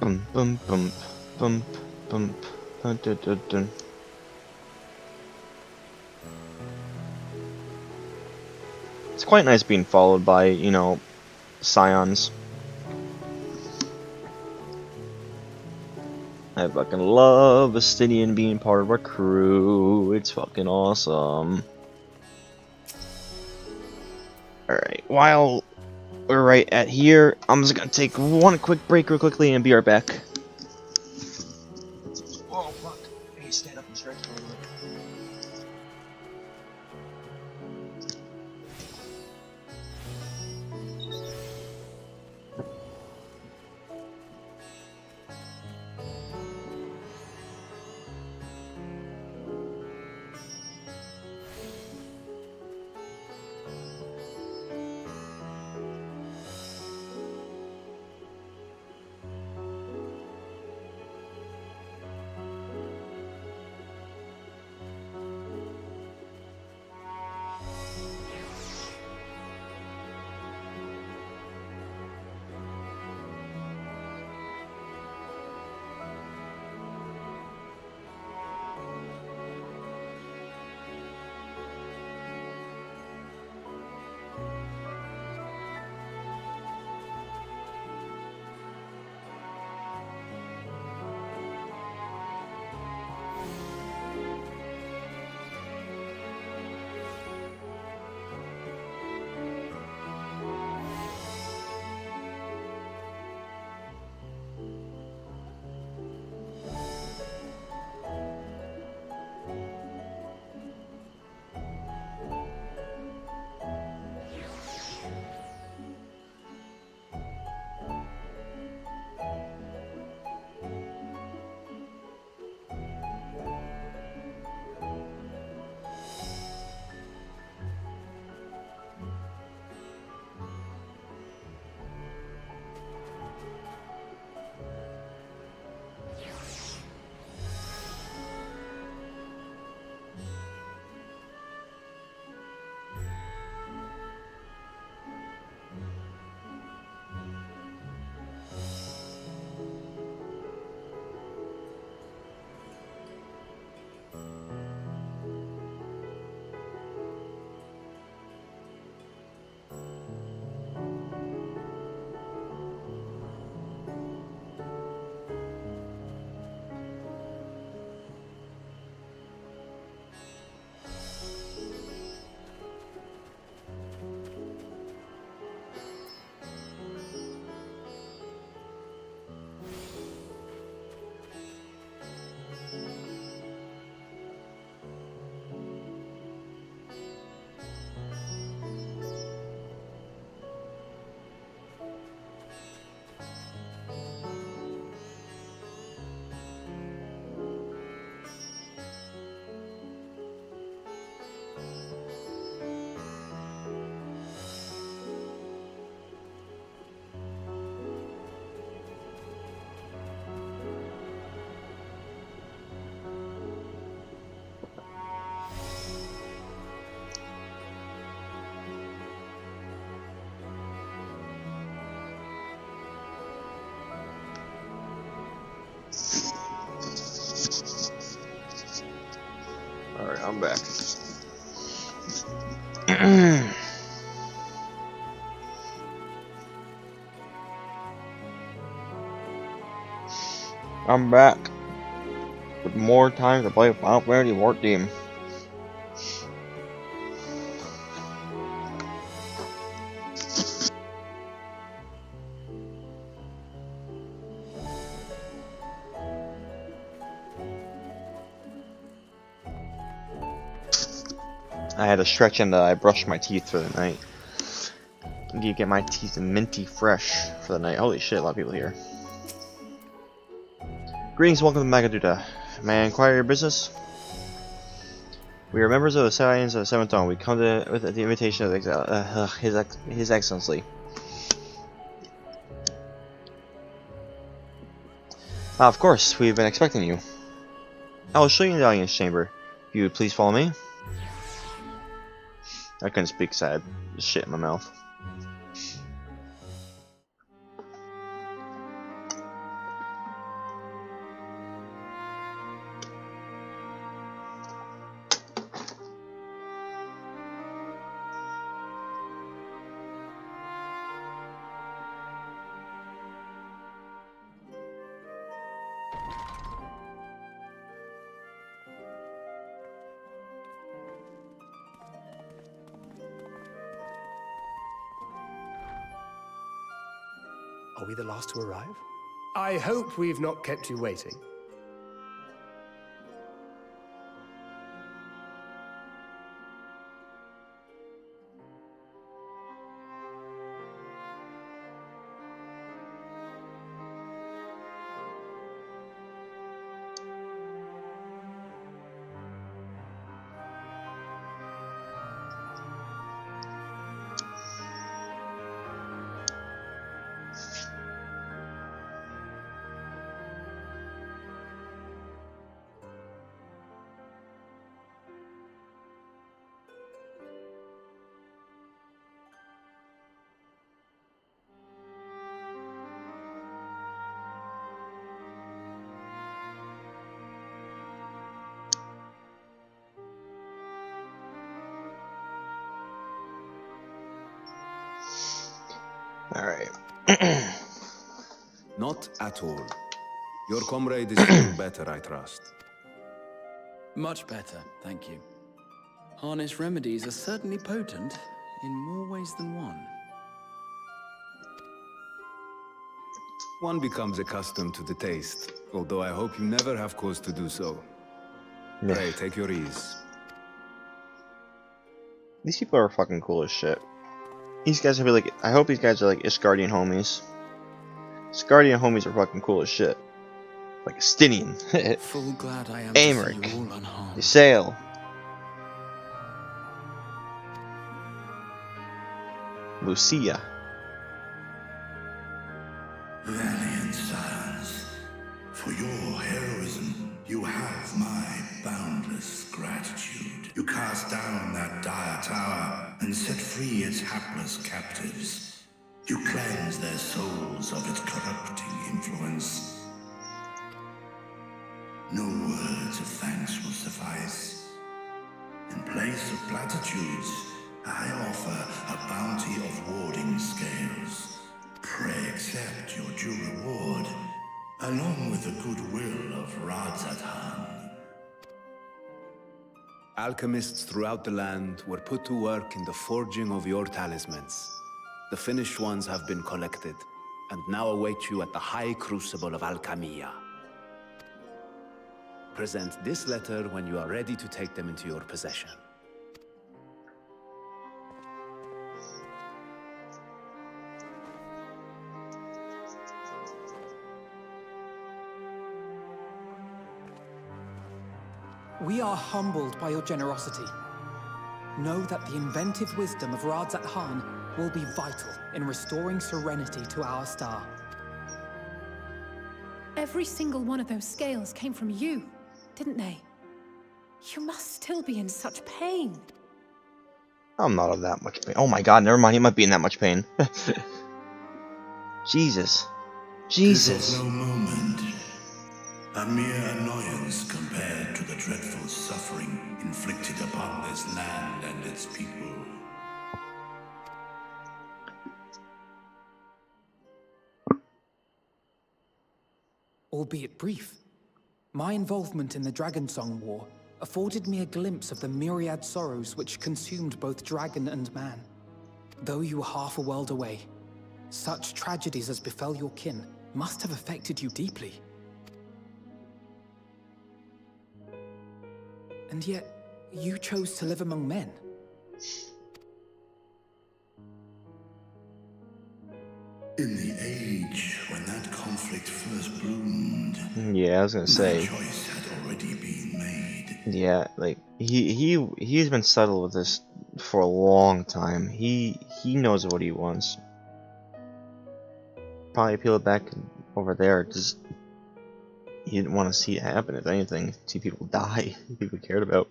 Bum bum bum bum bum dun, dun, dun, dun. It's quite nice being followed by, you know, scions. I fucking love Vestidian being part of our crew. It's fucking awesome. Alright, while we're right at here, I'm just gonna take one quick break real quickly and be right back. Oh fuck. I need to stand up and stretch a little bit. I'm back. I'm back with more time to play Final Fantasy XIV. I had to stretch and I brushed my teeth for the night. I need to get my teeth minty fresh for the night. Holy shit, a lot of people here. Greetings, welcome to Magaduta. May I inquire your business? We are members of the Scions of the Seventh Dawn. We come to with the invitation of His Excellency. Ah, of course, we've been expecting you. I will show you in the audience chamber. If you would please follow me. I couldn't speak because I had shit in my mouth. Are we the last to arrive? I hope we've not kept you waiting. Alright. Not at all. Your comrade is doing better, I trust. Much better, thank you. Harness remedies are certainly potent in more ways than one. One becomes accustomed to the taste, although I hope you never have cause to do so. Yeah. Pray, take your ease. These people are fucking cool as shit. These guys will be like, I hope these guys are like Iscardian homies. Iscardian homies are fucking cool as shit. Like Stinian. Full glad I am to see Amric. you all unharmed. Ysael. Lucia. Valiant sons, for your heroism, you have my boundless gratitude. You cast down that dire tower and set free its hapless captives. You cleanse their souls of its corrupting influence. No words of thanks will suffice. In place of platitudes, I offer a bounty of warding scales. Pray accept your due reward, along with the goodwill of Radzatan. Alchemists throughout the land were put to work in the forging of your talismans. The finished ones have been collected, and now await you at the High Crucible of Alchemia. Present this letter when you are ready to take them into your possession. We are humbled by your generosity. Know that the inventive wisdom of Radzat Han will be vital in restoring serenity to our star. Every single one of those scales came from you, didn't they? You must still be in such pain. I'm not of that much pain. Oh my god, never mind, he might be in that much pain. Jesus. Jesus. This is no moment. A mere annoyance compared to the dreadful suffering inflicted upon this land and its people. Albeit brief, my involvement in the Dragonsong War afforded me a glimpse of the myriad sorrows which consumed both dragon and man. Though you were half a world away, such tragedies as befell your kin must have affected you deeply. And yet, you chose to live among men. In the age when that conflict first bloomed, Yeah, I was gonna say. my choice had already been made. Yeah, like he's been settled with this for a long time. He knows what he wants. Probably peel it back over there. Just he didn't want to see it happen. If anything, see people die. People cared about.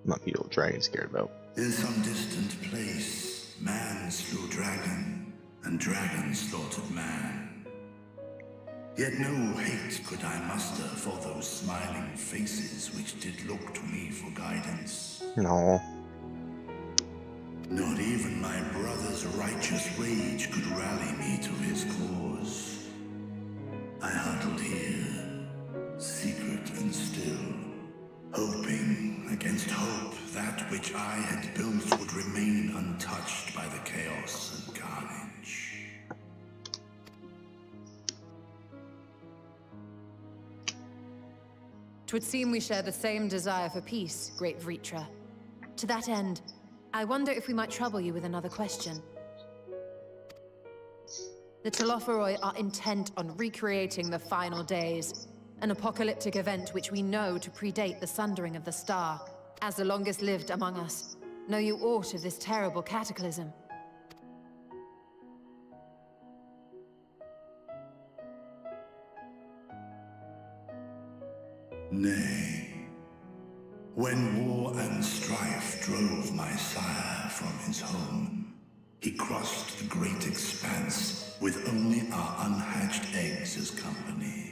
Not people dragons cared about. In some distant place, man slew dragon, and dragon slaughtered man. Yet no hate could I muster for those smiling faces which did look to me for guidance. No. Not even my brother's righteous rage could rally me to his cause. I huddled here, secret and still, hoping against hope that which I had built would remain untouched by the chaos and carnage. Twould seem we share the same desire for peace, great Vritra. To that end, I wonder if we might trouble you with another question. The Telophoroi are intent on recreating the final days, an apocalyptic event which we know to predate the sundering of the star. As the longest lived among us, know you aught of this terrible cataclysm? Nay. When war and strife drove my sire from his home, he crossed the great expanse with only our unhatched eggs as company.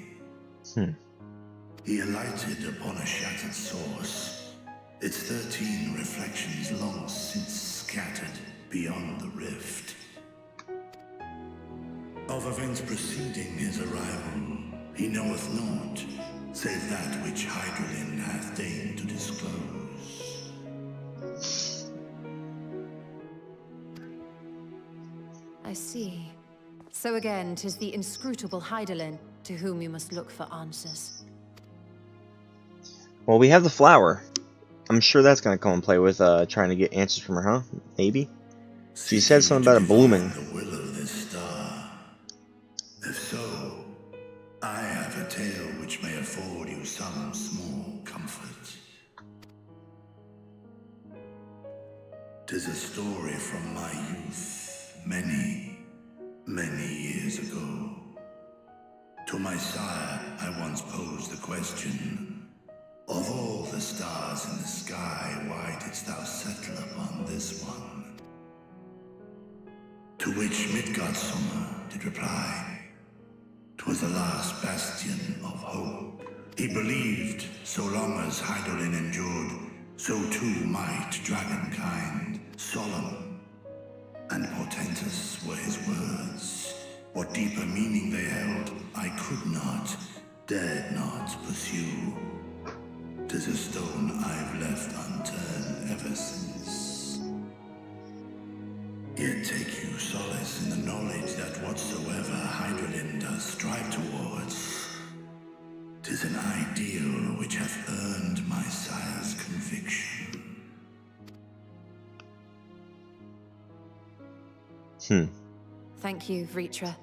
He alighted upon a shattered source, its 13 reflections long since scattered beyond the rift. Of events preceding his arrival, he knoweth naught, save that which Hydralin hath deigned to disclose. I see. So again, 'tis the inscrutable Hydaelyn to whom you must look for answers. Well, we have the flower. I'm sure that's gonna come and play with trying to get answers from her, huh? Maybe. She said something about it blooming. The will of this star. If so, I have a tale which may afford you some small comfort. 'Tis a story from my youth, many, many years ago. To my sire, I once posed the question, of all the stars in the sky, why didst thou settle upon this one? To which Midgardsummer did reply, 'twas the last bastion of hope. He believed so long as Hydaelyn endured, so too might dragonkind. Solemn and portentous were his words. What deeper meaning they held, I could not, dared not pursue. 'Tis a stone I've left unturned ever since. Yet take you solace in the knowledge that whatsoever Hydaelyn does strive towards, 'tis an ideal which hath earned my sire's conviction. Thank you, Vritra.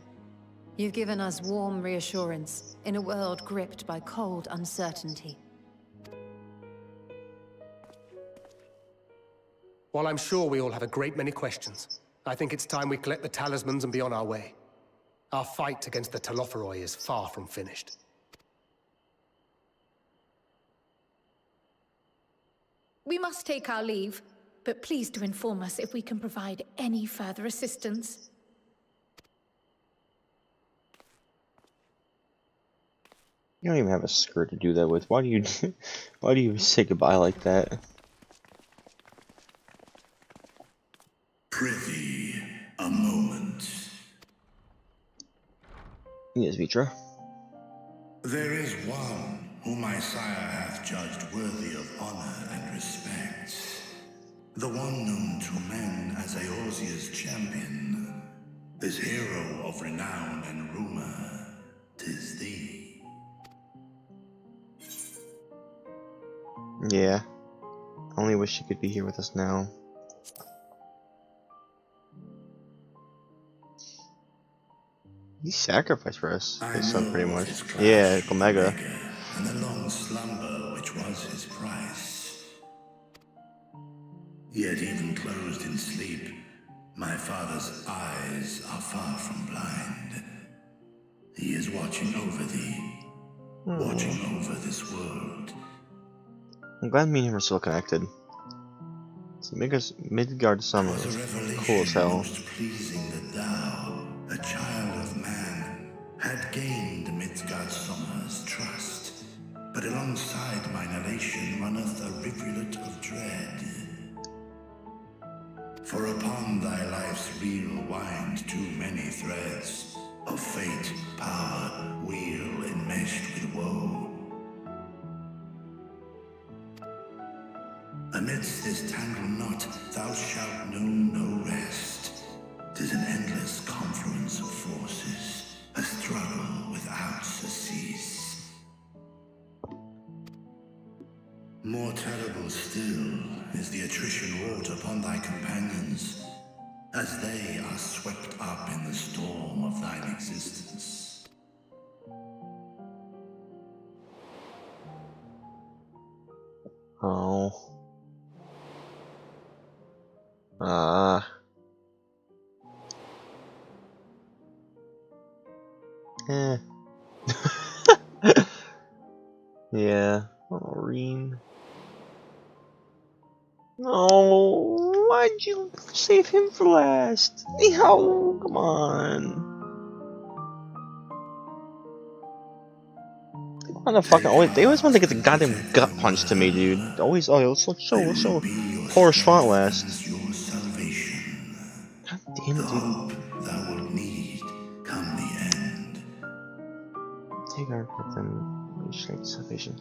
You've given us warm reassurance in a world gripped by cold uncertainty. While I'm sure we all have a great many questions, I think it's time we collect the talismans and be on our way. Our fight against the Telophoroi is far from finished. We must take our leave, but please do inform us if we can provide any further assistance. You don't even have a skirt to do that with. Why do you why do you say goodbye like that? Prithee, a moment. Yes, Vitra. There is one whom my sire hath judged worthy of honor and respect. The one known to men as Eorzea's champion. This hero of renown and rumor. 'Tis thee. Yeah. I only wish she could be here with us now. He sacrificed for us, his son, pretty much. Yeah, Omega. And the long slumber which was his price. Yet even closed in sleep, my father's eyes are far from blind. He is watching over thee, watching over this world. I'm glad me and him are still connected. So Midgard Summer is cool as hell. Most pleasing that thou, a child of man, had gained Midgard Summer's trust. But alongside mine elation runneth a rivulet of dread. For upon thy life's reel wind too many threads of fate, power, wheel enmeshed with woe. Amidst this tangled knot, thou shalt know no rest. 'Tis an endless confluence of forces, a struggle without surcease. More terrible still is the attrition wrought upon thy companions, as they are swept up in the storm of thine existence. Oh. Eh. Yeah. Oh, Reen. No, why'd you save him for last? No, come on. They always want to get the goddamn gut punch to me, dude. Always, let's show poor Schwant last. God damn it, dude. Thou wilt need come the end. Take our captain, strength salvation.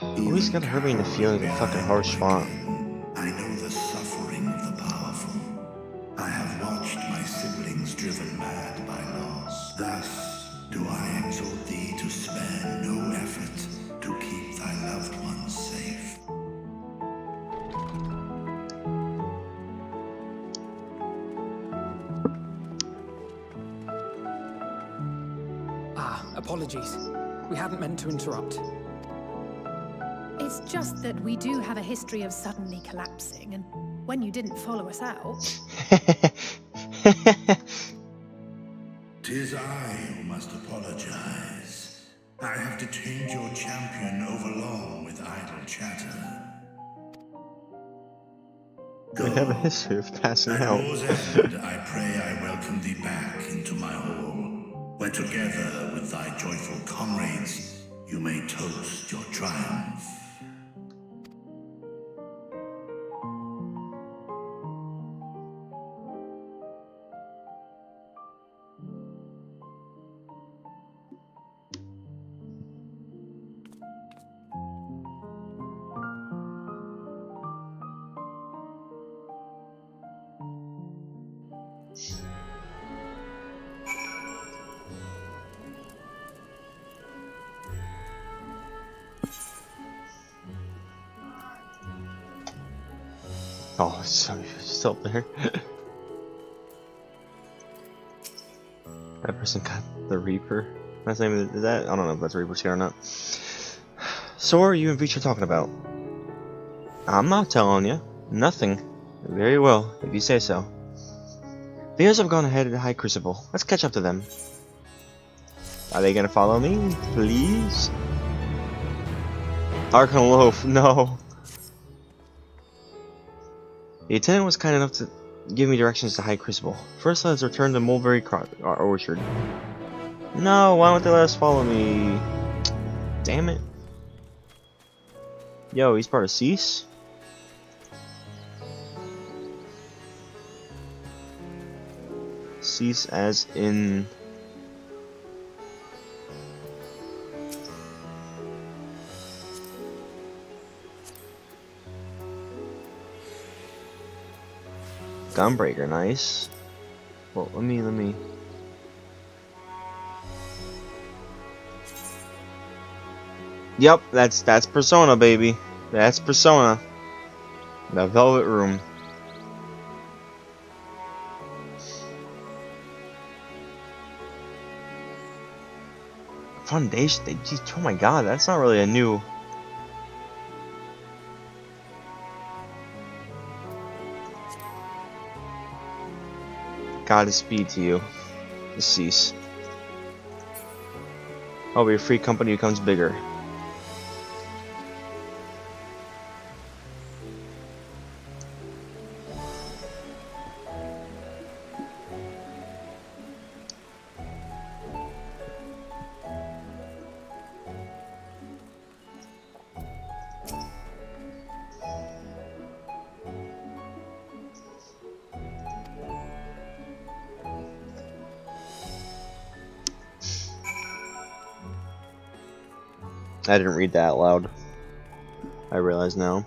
Always gotta hurt me in the feeling of fucking harsh Schwant. I know the suffering of the powerful. I have watched my siblings driven mad by loss. Thus do I exhort thee to spare no effort to keep thy loved ones safe. Apologies. We hadn't meant to interrupt. It's just that we do have a history of suddenly collapsing, and when you didn't follow us out... 'Tis I who must apologize. I have detained your champion overlong with idle chatter. We have a history of passing At out. war's end, I pray I welcome thee back into my hall, where together with thy joyful comrades, you may toast your triumph. Oh, sorry, still there. That person got the Reaper. That's name is that? I don't know if that's Reaper's here or not. So what are you and Vitra talking about? I'm not telling you. Nothing. Very well, if you say so. The others have gone ahead of the High Crucible. Let's catch up to them. Are they gonna follow me? Please? Archon Loaf, no. The attendant was kind enough to give me directions to High Crucible. First, let's return to Mulberry Orchard. No, why won't they let us follow me? Damn it. Yo, he's part of Cease? Cease as in... Gunbreaker, nice. Well, let me... Yep, that's Persona, baby. That's Persona. The Velvet Room. Foundation. Oh my god, that's not really a new. Godspeed to you, Cease. Oh, your free company becomes bigger. I didn't read that out loud. I realize now.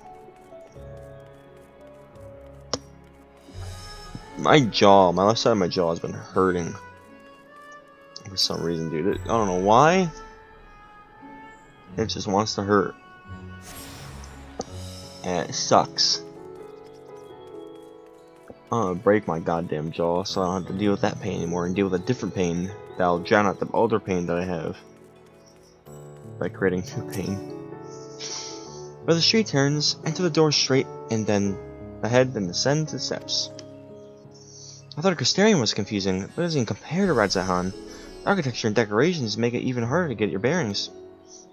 My left side of my jaw has been hurting for some reason, dude. I don't know why. It just wants to hurt. And it sucks. I'm gonna break my goddamn jaw so I don't have to deal with that pain anymore and deal with a different pain that'll drown out the other pain that I have. By creating new pain. Where the street turns, enter the door straight and then ahead, then descend the steps. I thought Crystarium was confusing, but it doesn't even compare to Radzahan. Architecture and decorations make it even harder to get your bearings.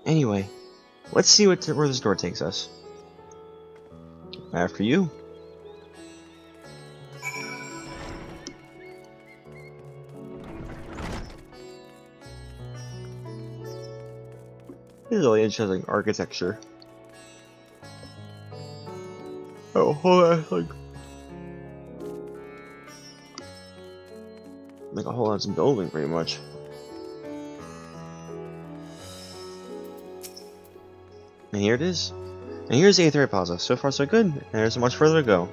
Anyway, let's see where this door takes us. After you. This is really interesting architecture. Oh, hold on, like a whole ass building, pretty much. And here it is. And here's the 8th Plaza. So far, so good. And there's so much further to go.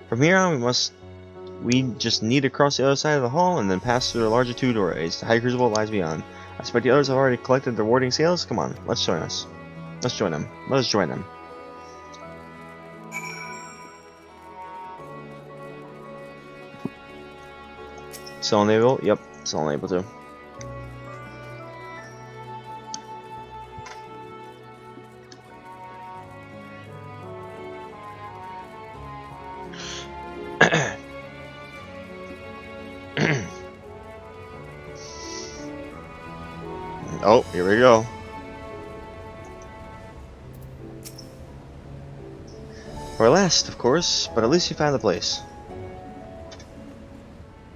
From here on, we just need to cross the other side of the hall and then pass through the larger 2 doorways. The High Crucible lies beyond. I suspect the others have already collected their warding scales. Come on, let's join us. Let's join them. Let us join them. Still unable? Yep, still unable to. Oh, here we go. We're last, of course, but at least we found the place.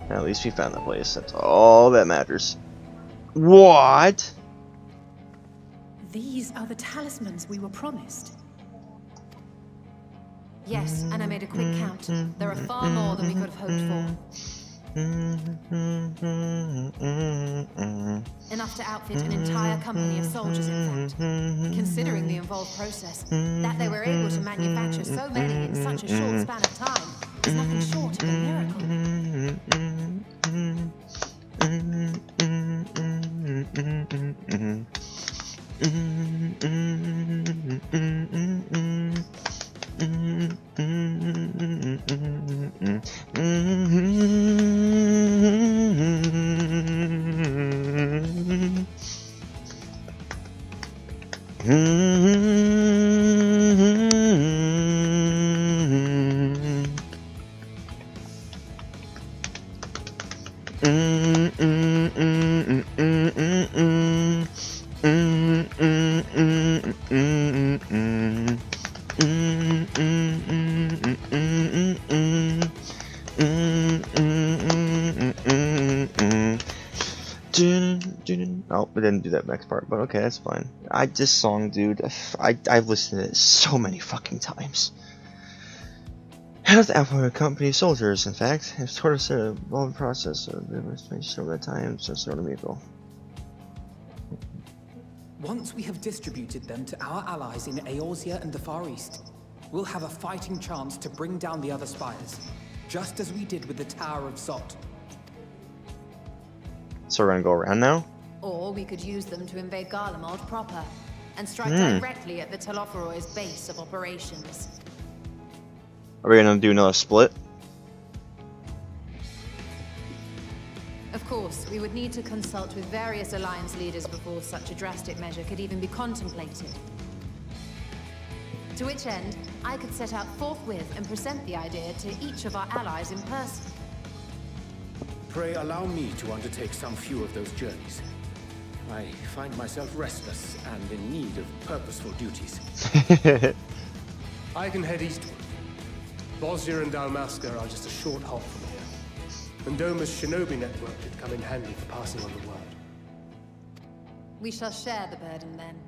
At least we found the place. That's all that matters. What? These are the talismans we were promised. Yes, and I made a quick count. There are far more than we could have hoped for. Enough to outfit an entire company of soldiers, in fact. Considering the involved process, that they were able to manufacture so many in such a short span of time is nothing short of a I didn't do that next part, but okay, that's fine. This song, dude, I've listened to it so many fucking times. Head of the Endwalker Company soldiers, in fact, have sort of said a long process of demonstration over time, so sort of vehicle. Once we have distributed them to our allies in Eorzea and the Far East, we'll have a fighting chance to bring down the other spires, just as we did with the Tower of Zot. So we're gonna go around now? Or we could use them to invade Garlemald proper, and strike directly at the Telophoroid's base of operations. Are we gonna do another split? Of course, we would need to consult with various Alliance leaders before such a drastic measure could even be contemplated. To which end, I could set out forthwith and present the idea to each of our allies in person. Pray allow me to undertake some few of those journeys. I find myself restless and in need of purposeful duties. I can head eastward. Bosnia and Dalmasca are just a short hop from here. And Doma's shinobi network could come in handy for passing on the word. We shall share the burden then.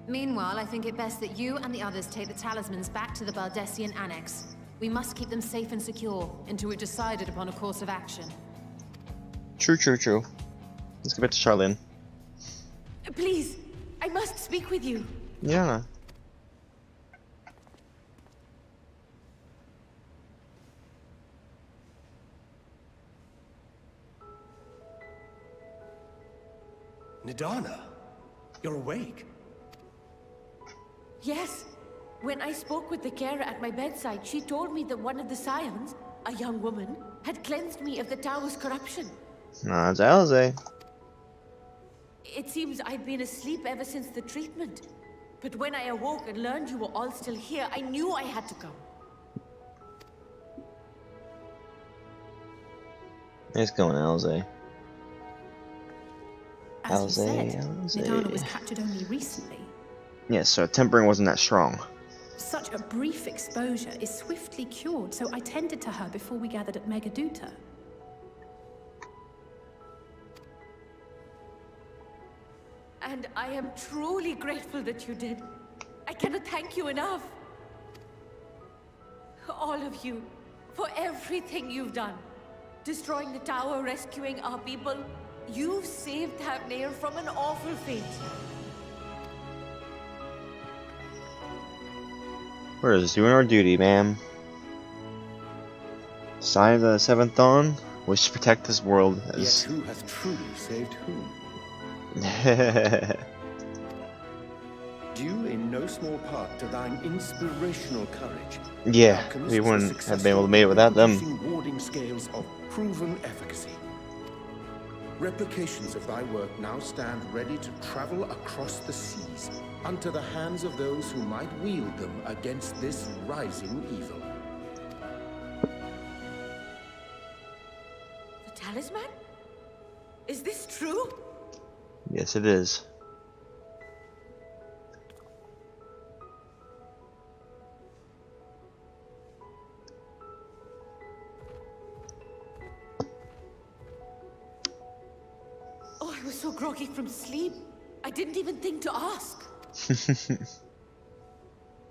Meanwhile, I think it best that you and the others take the talismans back to the Baldessian Annex. We must keep them safe and secure until we've decided upon a course of action. True. Let's get back to Charlene. Please, I must speak with you. Yeah. Nidana, you're awake. Yes. When I spoke with the carer at my bedside, she told me that one of the scions, a young woman, had cleansed me of the tower's corruption. Nah, it's Alize. It seems I'd been asleep ever since the treatment. But when I awoke and learned you were all still here, I knew I had to come. Nice going, Alize. As you said, Nidana was captured only recently. Yes, so tempering wasn't that strong. Such a brief exposure is swiftly cured, so I tended to her before we gathered at Megaduta. And I am truly grateful that you did. I cannot thank you enough. All of you, for everything you've done. Destroying the tower, rescuing our people. You've saved Thavnair from an awful fate. We're just doing our duty, ma'am. Sign of the Seventh Dawn, wish to protect this world Yet as... who hath truly saved whom? Due in no small part to thine inspirational courage. Yeah, we wouldn't have been able to make it without them. Warding scales of proven efficacy. Replications of thy work now stand ready to travel across the seas, unto the hands of those who might wield them against this rising evil. The talisman? Is this true? Yes, it is. Oh, I was so groggy from sleep. I didn't even think to ask.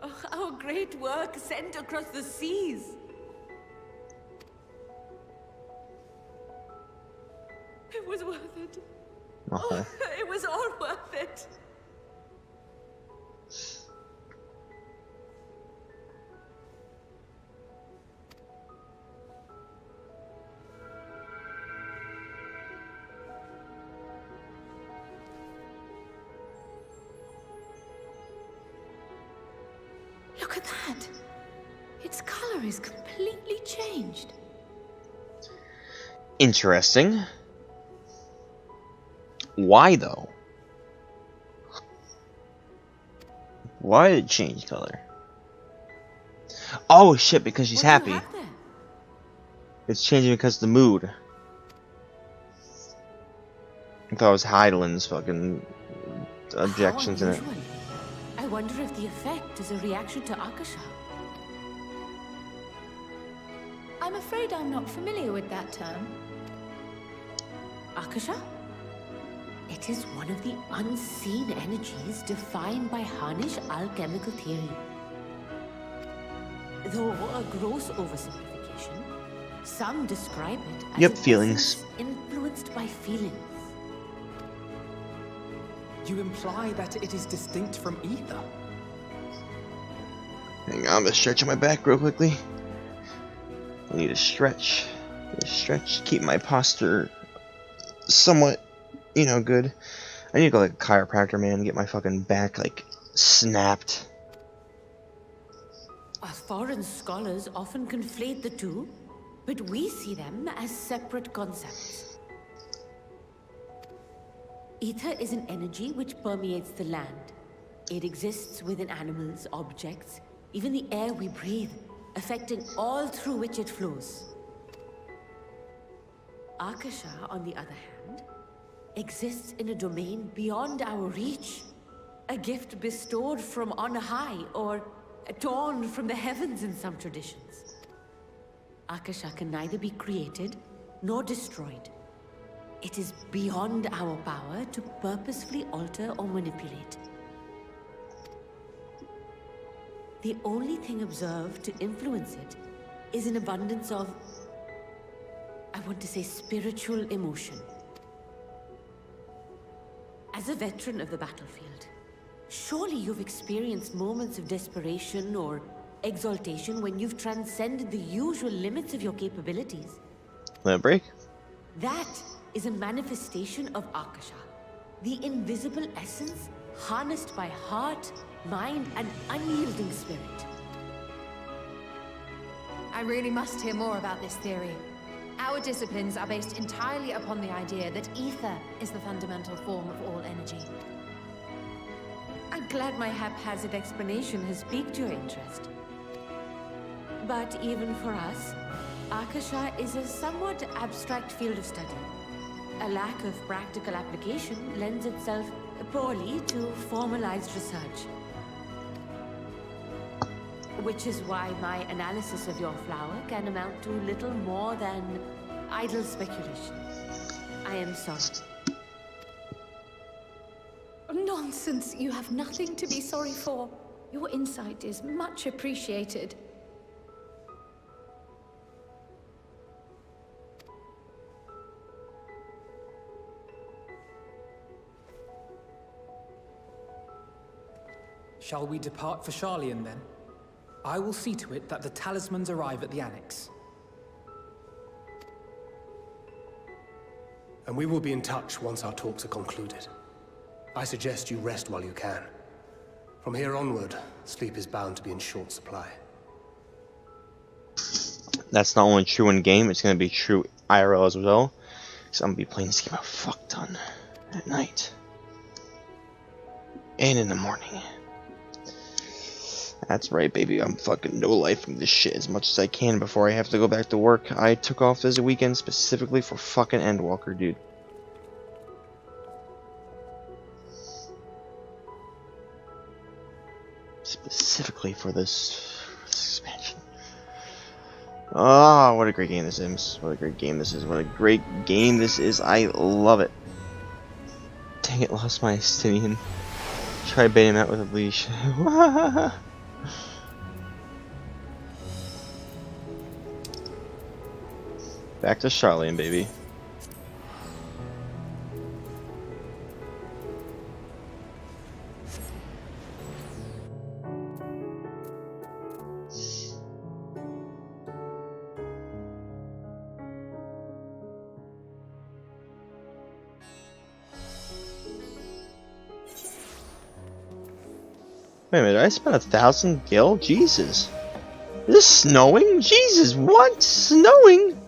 Oh, our great work sent across the seas. It was worth it. Oh, it was all worth it. Look at that! Its color is completely changed. Interesting. Why though? Why did it change color? Oh shit, because she's happy. It's changing because of the mood. I thought it was Heidelin's fucking objections in it. I wonder if the effect is a reaction to Akasha. I'm afraid I'm not familiar with that term. Akasha? It is one of the unseen energies defined by Harnish alchemical theory. Though a gross oversimplification, some describe it as Yep, an feelings. essence influenced by feelings. You imply that it is distinct from ether? Hang on, I'm gonna stretch my back real quickly. I need to stretch. Keep my posture somewhat, good. I need to go like a chiropractor, man, get my fucking back like snapped. Foreign scholars often conflate the two, but we see them as separate concepts. Ether is an energy which permeates the land. It exists within animals, objects, even the air we breathe, affecting all through which it flows. Akasha, on the other hand, exists in a domain beyond our reach. A gift bestowed from on high, or torn from the heavens in some traditions. Akasha can neither be created nor destroyed. It is beyond our power to purposefully alter or manipulate. The only thing observed to influence it is an abundance of, I want to say, spiritual emotion. As a veteran of the battlefield, surely you've experienced moments of desperation or exaltation when you've transcended the usual limits of your capabilities. Let it break. That is a manifestation of Akasha, the invisible essence harnessed by heart, mind, and unyielding spirit. I really must hear more about this theory. Our disciplines are based entirely upon the idea that ether is the fundamental form of all energy. I'm glad my haphazard explanation has piqued your interest. But even for us, Akasha is a somewhat abstract field of study. A lack of practical application lends itself poorly to formalized research. Which is why my analysis of your flower can amount to little more than idle speculation. I am sorry. Nonsense! You have nothing to be sorry for. Your insight is much appreciated. Shall we depart for Sharlayan then? I will see to it that the talismans arrive at the Annex. And we will be in touch once our talks are concluded. I suggest you rest while you can. From here onward, sleep is bound to be in short supply. That's not only true in game, it's gonna be true IRL as well. So I'm gonna be playing this game a fuck ton at night. And in the morning. That's right, baby. I'm fucking no-lifing this shit as much as I can before I have to go back to work. I took off this weekend specifically for fucking Endwalker, dude. Specifically for this expansion. Oh, what a great game this is. What a great game this is. What a great game this is. I love it. Dang it, lost my Estinian. Try baiting him out with a leash. Back to Sharlayan, baby. Wait a minute, did I spend 1,000 gil? Jesus. Is this snowing? Jesus, what? Snowing?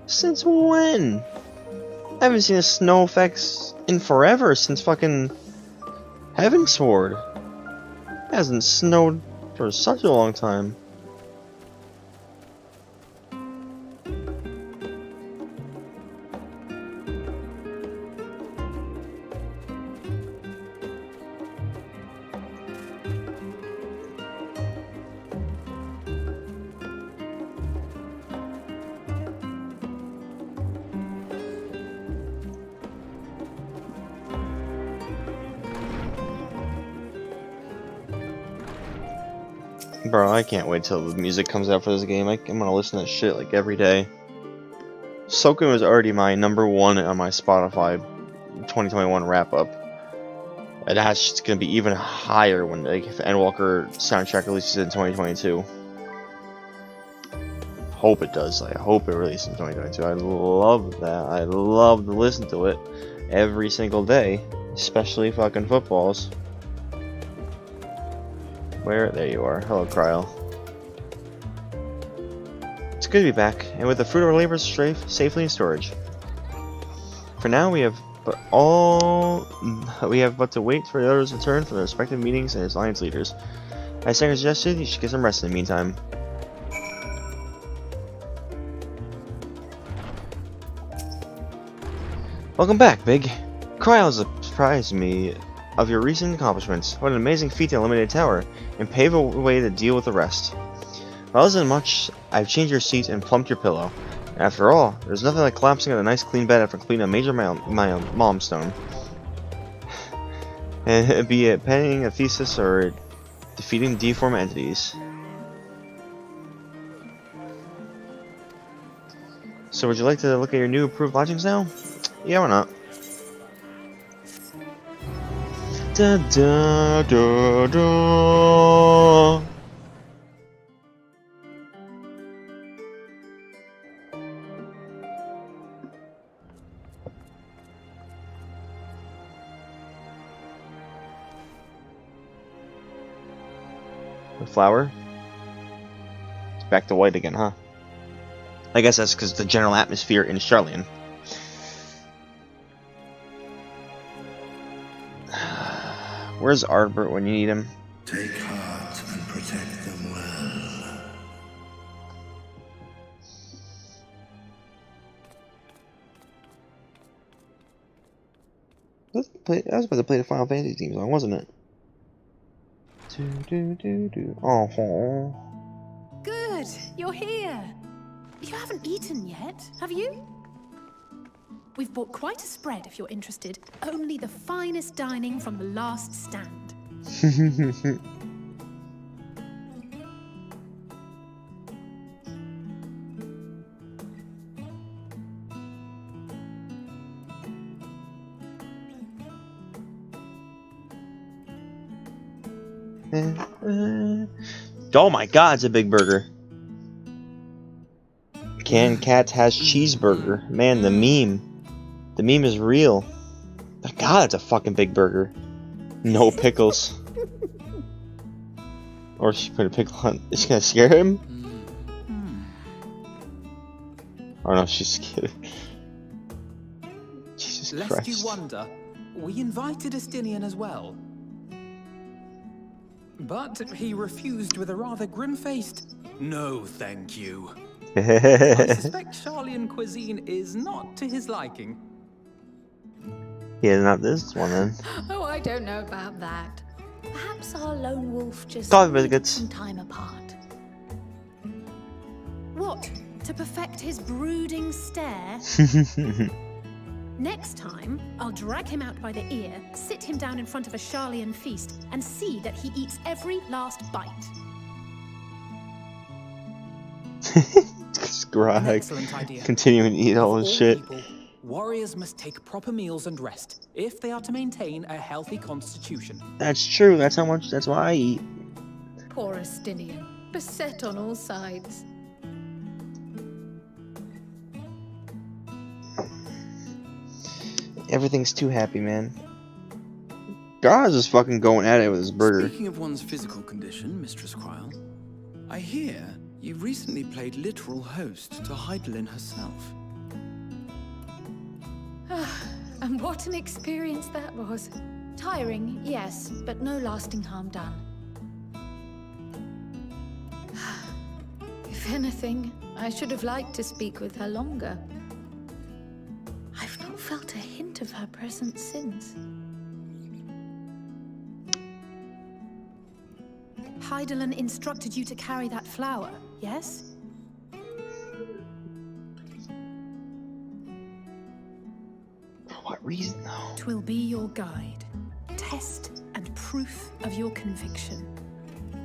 Since when? I haven't seen a snow effects in forever, since fucking Heavensward. It hasn't snowed for such a long time. Bro, I can't wait till the music comes out for this game. I'm gonna listen to that shit like every day. Soken was already my #1 on my Spotify 2021 wrap up. And that's just gonna be even higher when like if Endwalker soundtrack releases in 2022. Hope it does. I hope it releases in 2022. I love that. I love to listen to it every single day, especially fucking footballs. Where? There you are. Hello, Kryl. It's good to be back, and with the fruit of our labors safely in storage. For now, we have but to wait for the others' return from their respective meetings and as alliance leaders. As Sanger suggested, you should get some rest in the meantime. Welcome back, Big. Kryl has surprised me of your recent accomplishments. What an amazing feat to eliminate a tower, and pave a way to deal with the rest. Well, isn't much. I've changed your seat and plumped your pillow. After all, there's nothing like collapsing on a nice clean bed after cleaning a major milestone. Be it penning a thesis or defeating deformed entities. So would you like to look at your new approved lodgings now? Yeah, why not? Da da da da. The flower? It's back to white again, huh? I guess that's because the general atmosphere in Charlian. Where's Ardbert when you need him? Take heart and protect them well. I was about to play the Final Fantasy theme song, wasn't it? Oh. Good, you're here. You haven't eaten yet, have you? We've bought quite a spread if you're interested. Only the finest dining from the last stand. Oh my god, it's a big burger. Canned Cat has cheeseburger. Man, the meme. The meme is real. God, it's a fucking big burger. No pickles. Or she put a pickle on. Is she gonna scare him? Oh no, she's scared. Jesus Lest Christ. you wonder, we invited Estinian as well. But he refused with a rather grim-faced, "No, thank you." I suspect Charlian cuisine is not to his liking. Yeah, not this one then. Oh, I don't know about that. Perhaps our lone wolf just Coffee needed biscuits. some time apart. What? To perfect his brooding stare? Next time, I'll drag him out by the ear, sit him down in front of a Charlian feast, and see that he eats every last bite. An excellent idea. Continuing to eat all Of this all shit. people, warriors must take proper meals and rest if they are to maintain a healthy constitution. That's true. That's why I eat. Poor Estinian, beset on all sides. Everything's too happy, man. God's just fucking going at it with his burger. Speaking of one's physical condition, Mistress Kryl, I hear you recently played literal host to Heidelin herself. And what an experience that was. Tiring, yes, but no lasting harm done. If anything, I should have liked to speak with her longer. I've not felt a hint of her presence since. Heidelin instructed you to carry that flower, yes? For what reason, though? 'Twill be your guide, test and proof of your conviction.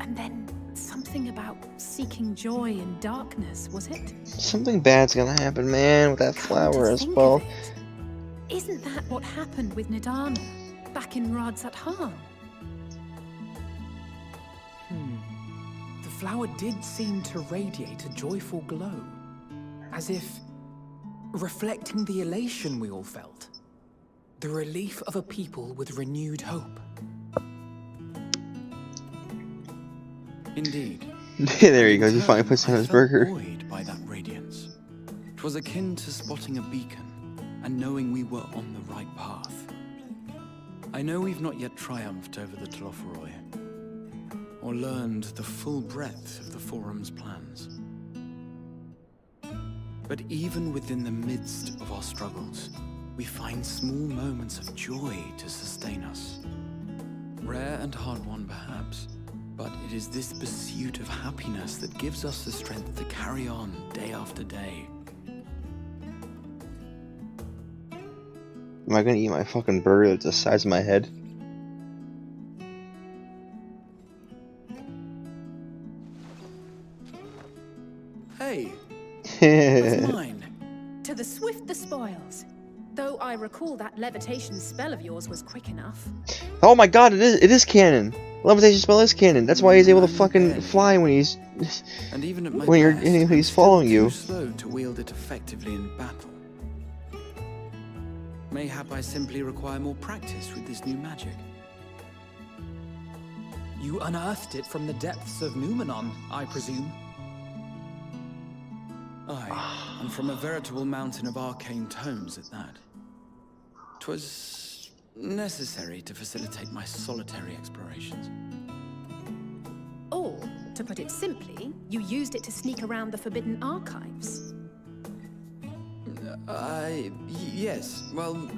And then something about seeking joy in darkness, was it? Something bad's gonna happen, man, with that flower as well. Isn't that what happened with Nidana back in Radzat-Han? The flower did seem to radiate a joyful glow, as if reflecting the elation we all felt. The relief of a people with renewed hope. Indeed. There he goes, he finally puts on his burger. Buoyed by that radiance. 'Twas akin to spotting a beacon and knowing we were on the right path. I know we've not yet triumphed over the Telophoroi, or learned the full breadth of the Forum's plans. But even within the midst of our struggles, we find small moments of joy to sustain us. Rare and hard-won, perhaps, but it is this pursuit of happiness that gives us the strength to carry on day after day. Am I gonna eat my fucking burger that's the size of my head? Hey, that's mine. To the swift the spoils. Though I recall that levitation spell of yours was quick enough. Oh my god, it is canon. Levitation spell is canon. That's why he's able to fucking fly when he's And even at my when best, he's following you. too slow to wield it effectively in battle. Mayhap I simply require more practice with this new magic. You unearthed it from the depths of Numenon, I presume. Aye, and from a veritable mountain of arcane tomes at that. 'Twas necessary to facilitate my solitary explorations. Or, to put it simply, you used it to sneak around the Forbidden Archives. Yes, well,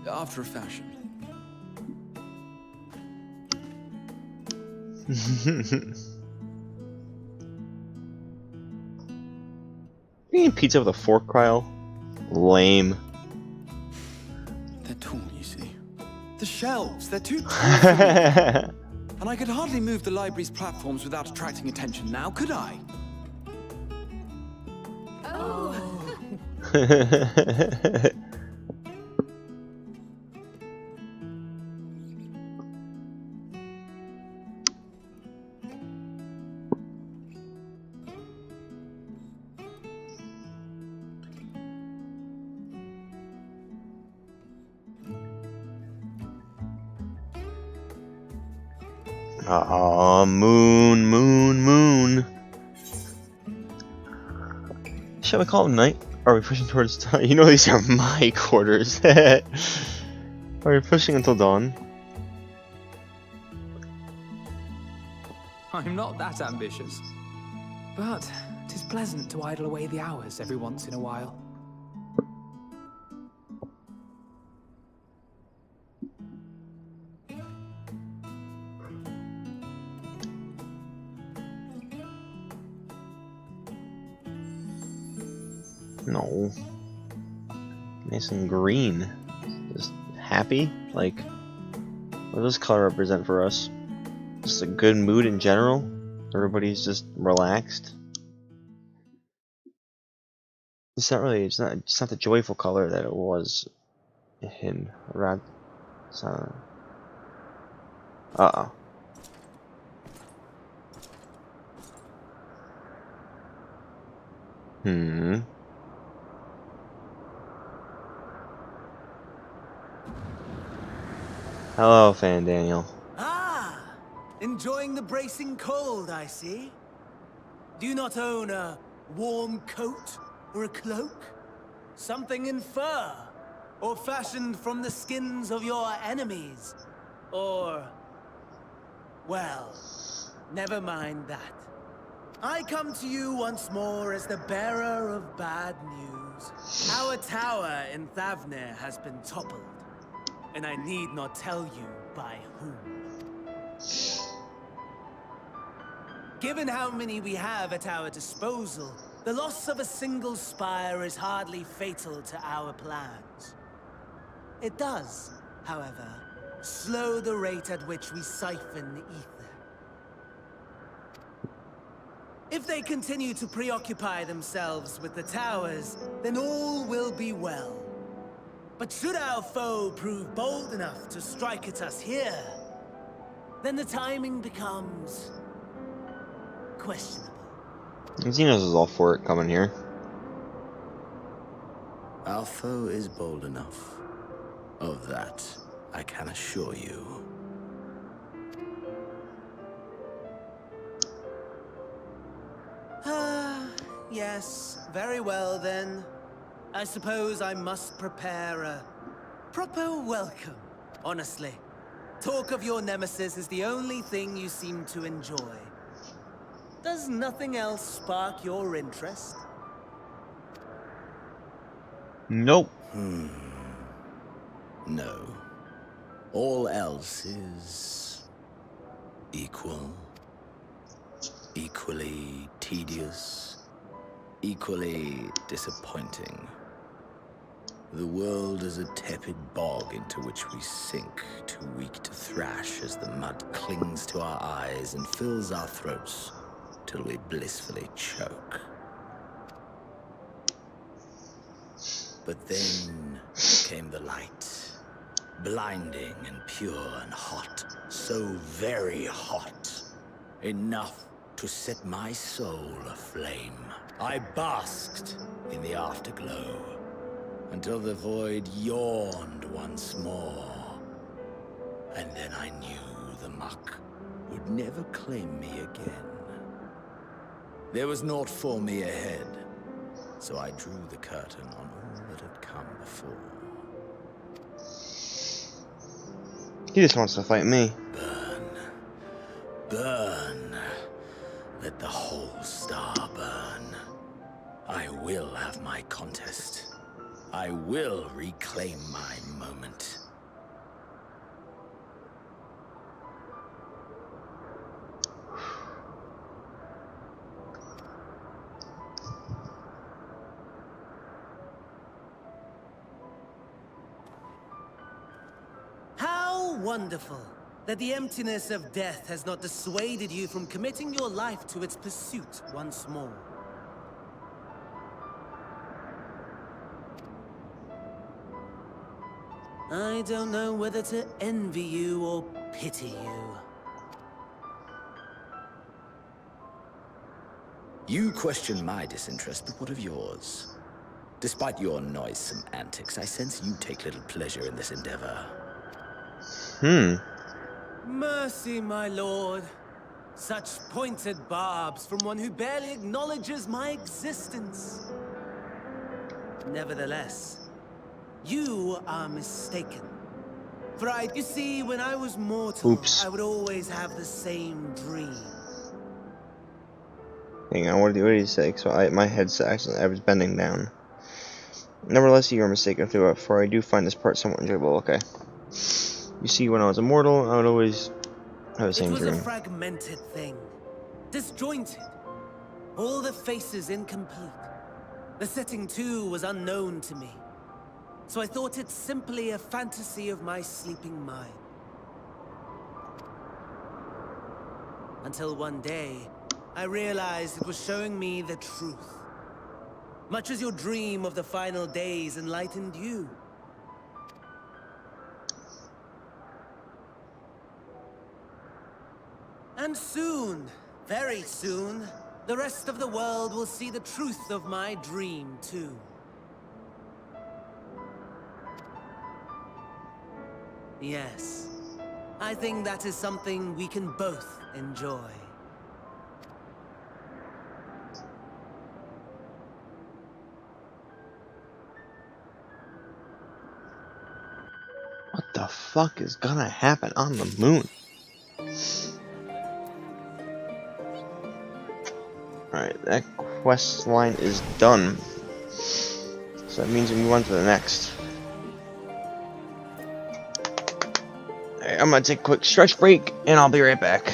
after a fashion. Eating pizza with a fork, Kyle? Lame. They're tall, you see. The shelves, they're too tall for me. And I could hardly move the library's platforms without attracting attention now, could I? Oh! Aw, moon. Shall we call it night? Are we pushing towards dawn? You know these are my quarters. Are we pushing until dawn? I'm not that ambitious. But 'tis pleasant to idle away the hours every once in a while. No. Nice and green. Just happy? Like, what does color represent for us? Just a good mood in general? Everybody's just relaxed? It's not really, it's not the joyful color that it was in Rad. Uh-oh. Hello, Fan Daniel. Ah! Enjoying the bracing cold, I see. Do you not own a warm coat or a cloak? Something in fur? Or fashioned from the skins of your enemies? Or... well, never mind that. I come to you once more as the bearer of bad news. Our tower in Thavnir has been toppled. And I need not tell you by whom. Given how many we have at our disposal, the loss of a single spire is hardly fatal to our plans. It does, however, slow the rate at which we siphon ether. If they continue to preoccupy themselves with the towers, then all will be well. But should our foe prove bold enough to strike at us here, then the timing becomes questionable. Xenos is all for it coming here. Our foe is bold enough. Of that, I can assure you. Yes, very well then. I suppose I must prepare a proper welcome. Honestly, talk of your nemesis is the only thing you seem to enjoy. Does nothing else spark your interest? Nope. No. All else is equal, equally tedious, equally disappointing. The world is a tepid bog into which we sink, too weak to thrash as the mud clings to our eyes and fills our throats till we blissfully choke. But then came the light, blinding and pure and hot, so very hot, enough to set my soul aflame. I basked in the afterglow until the void yawned once more. And then I knew the muck would never claim me again. There was naught for me ahead, so I drew the curtain on all that had come before. He just wants to fight me. Burn. Burn. Let the whole star burn. I will have my contest. I will reclaim my moment. How wonderful that the emptiness of death has not dissuaded you from committing your life to its pursuit once more. I don't know whether to envy you or pity you. You question my disinterest, but what of yours? Despite your noisome antics, I sense you take little pleasure in this endeavor. Mercy, my lord. Such pointed barbs from one who barely acknowledges my existence. Nevertheless, you are mistaken. For you see, when I was mortal, I would always have the same dream. Hang on, what did he say? So my head's actually, I was bending down. Nevertheless, you are mistaken throughout, for I do find this part somewhat enjoyable. Okay. You see, when I was immortal, I would always have the same dream. It was a fragmented thing. Disjointed. All the faces incomplete. The setting, too, was unknown to me. So I thought it simply a fantasy of my sleeping mind. Until one day, I realized it was showing me the truth. Much as your dream of the final days enlightened you. And soon, very soon, the rest of the world will see the truth of my dream, too. Yes, I think that is something we can both enjoy. What the fuck is gonna happen on the moon? Alright, that quest line is done. So that means we move on to the next. Alright, I'm gonna take a quick stretch break and I'll be right back.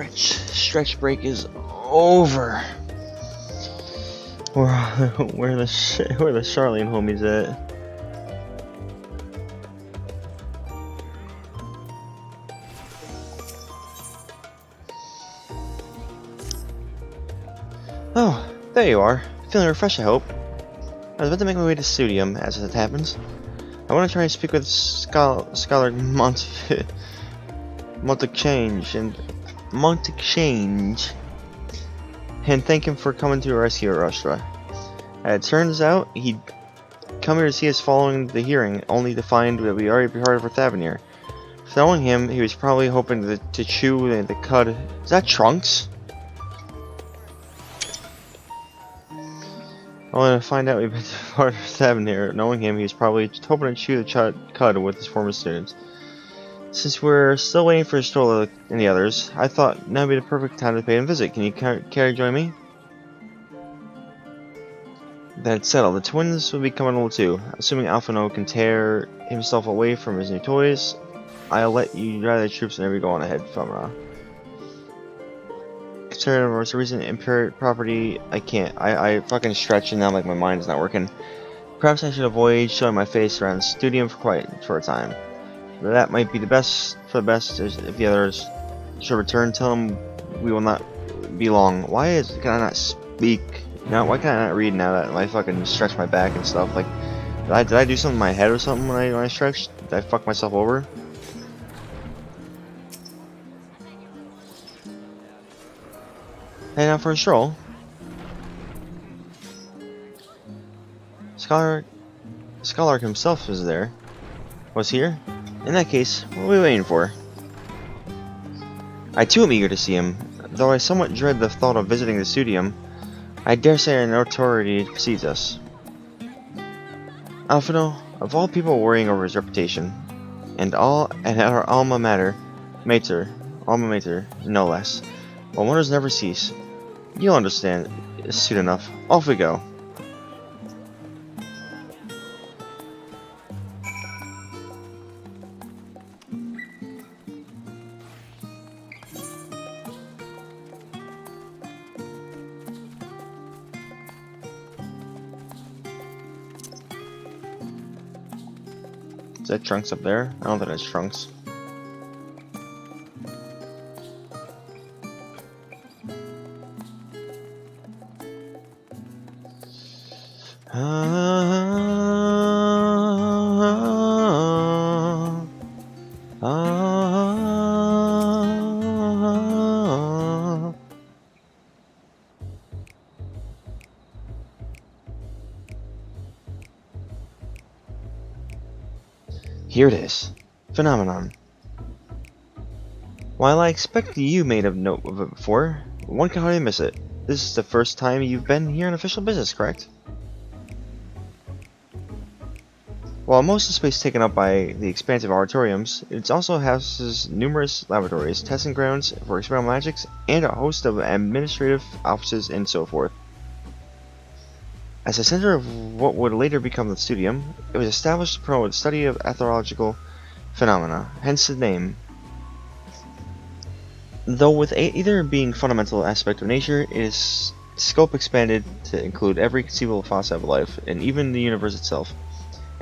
stretch break is over. Where the Charlene homies at? Oh, there you are. Feeling refreshed, I hope. I was about to make my way to Studium, as it happens. I want to try and speak with Scholar Montechange and thank him for coming to rescue Rustra. It turns out he'd come here to see us following the hearing, only to find that we already departed for Thavenir. Knowing him, he was probably hoping to chew the cud. Is that Trunks? Only to find out we've been part of Thavenir. Knowing him, he was probably hoping to chew the cud with his former students. Since we're still waiting for Stroller and the others, I thought now would be the perfect time to pay him a visit. Can you care to join me? That's settled. The twins will be coming along too. Assuming Alphino can tear himself away from his new toys, I'll let you drive the troops whenever you go on ahead, Femra. Considering most recent impure property, I can't. I fucking stretch and now like my mind is not working. Perhaps I should avoid showing my face around the studio for quite a short time. But that might be the best if the others should return. Tell them we will not be long. Can I not speak? Now why can I not read now that I fucking stretch my back and stuff? Like, did I do something in my head or something when I stretched? Did I fuck myself over? Heading out for a stroll. Scholar himself was here. In that case, what are we waiting for? I too am eager to see him, though I somewhat dread the thought of visiting the studium. I dare say our notoriety precedes us. Alphino, of all people worrying over his reputation, and at our alma mater, no less. Well, wonders never cease. You'll understand soon enough. Off we go. Is that Trunks up there? I don't think that's Trunks. Here it is. Phenomenon. While I expect you made a note of it before, one can hardly miss it. This is the first time you've been here on official business, correct? While most of the space taken up by the expansive auditoriums, it also houses numerous laboratories, testing grounds for experimental magics, and a host of administrative offices and so forth. As the center of what would later become the studium, it was established to promote the study of astrological phenomena, hence the name. Though with either being fundamental aspect of nature, its scope expanded to include every conceivable facet of life, and even the universe itself.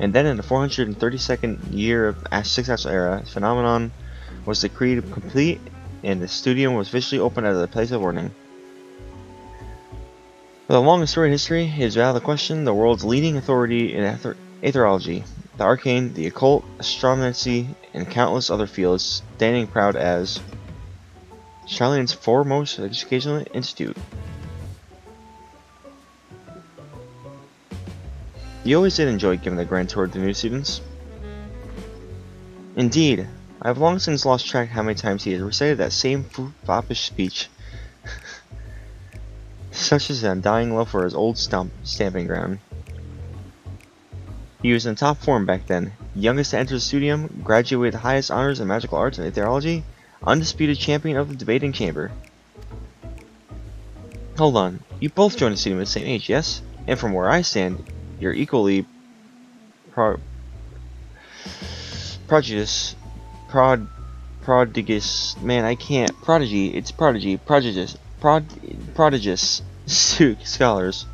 And then in the 432nd year of the Sixth Astral Era, phenomenon was decreed complete, and the studium was officially opened as a place of learning. With a long and storied history, it is without the question the world's leading authority in aetherology, the arcane, the occult, astromancy, and countless other fields, standing proud as Charlene's foremost educational institute. You always did enjoy giving the grand tour to new students. Indeed, I have long since lost track how many times he has recited that same foppish speech. Such as an undying love for his old stamping ground. He was in top form back then, youngest to enter the studium, graduated with highest honors in magical arts and aetherology, undisputed champion of the debating chamber. Hold on, you both joined the studium at the same age, yes? And from where I stand, you're equally prodigious. Man, I can't prodigious scholars.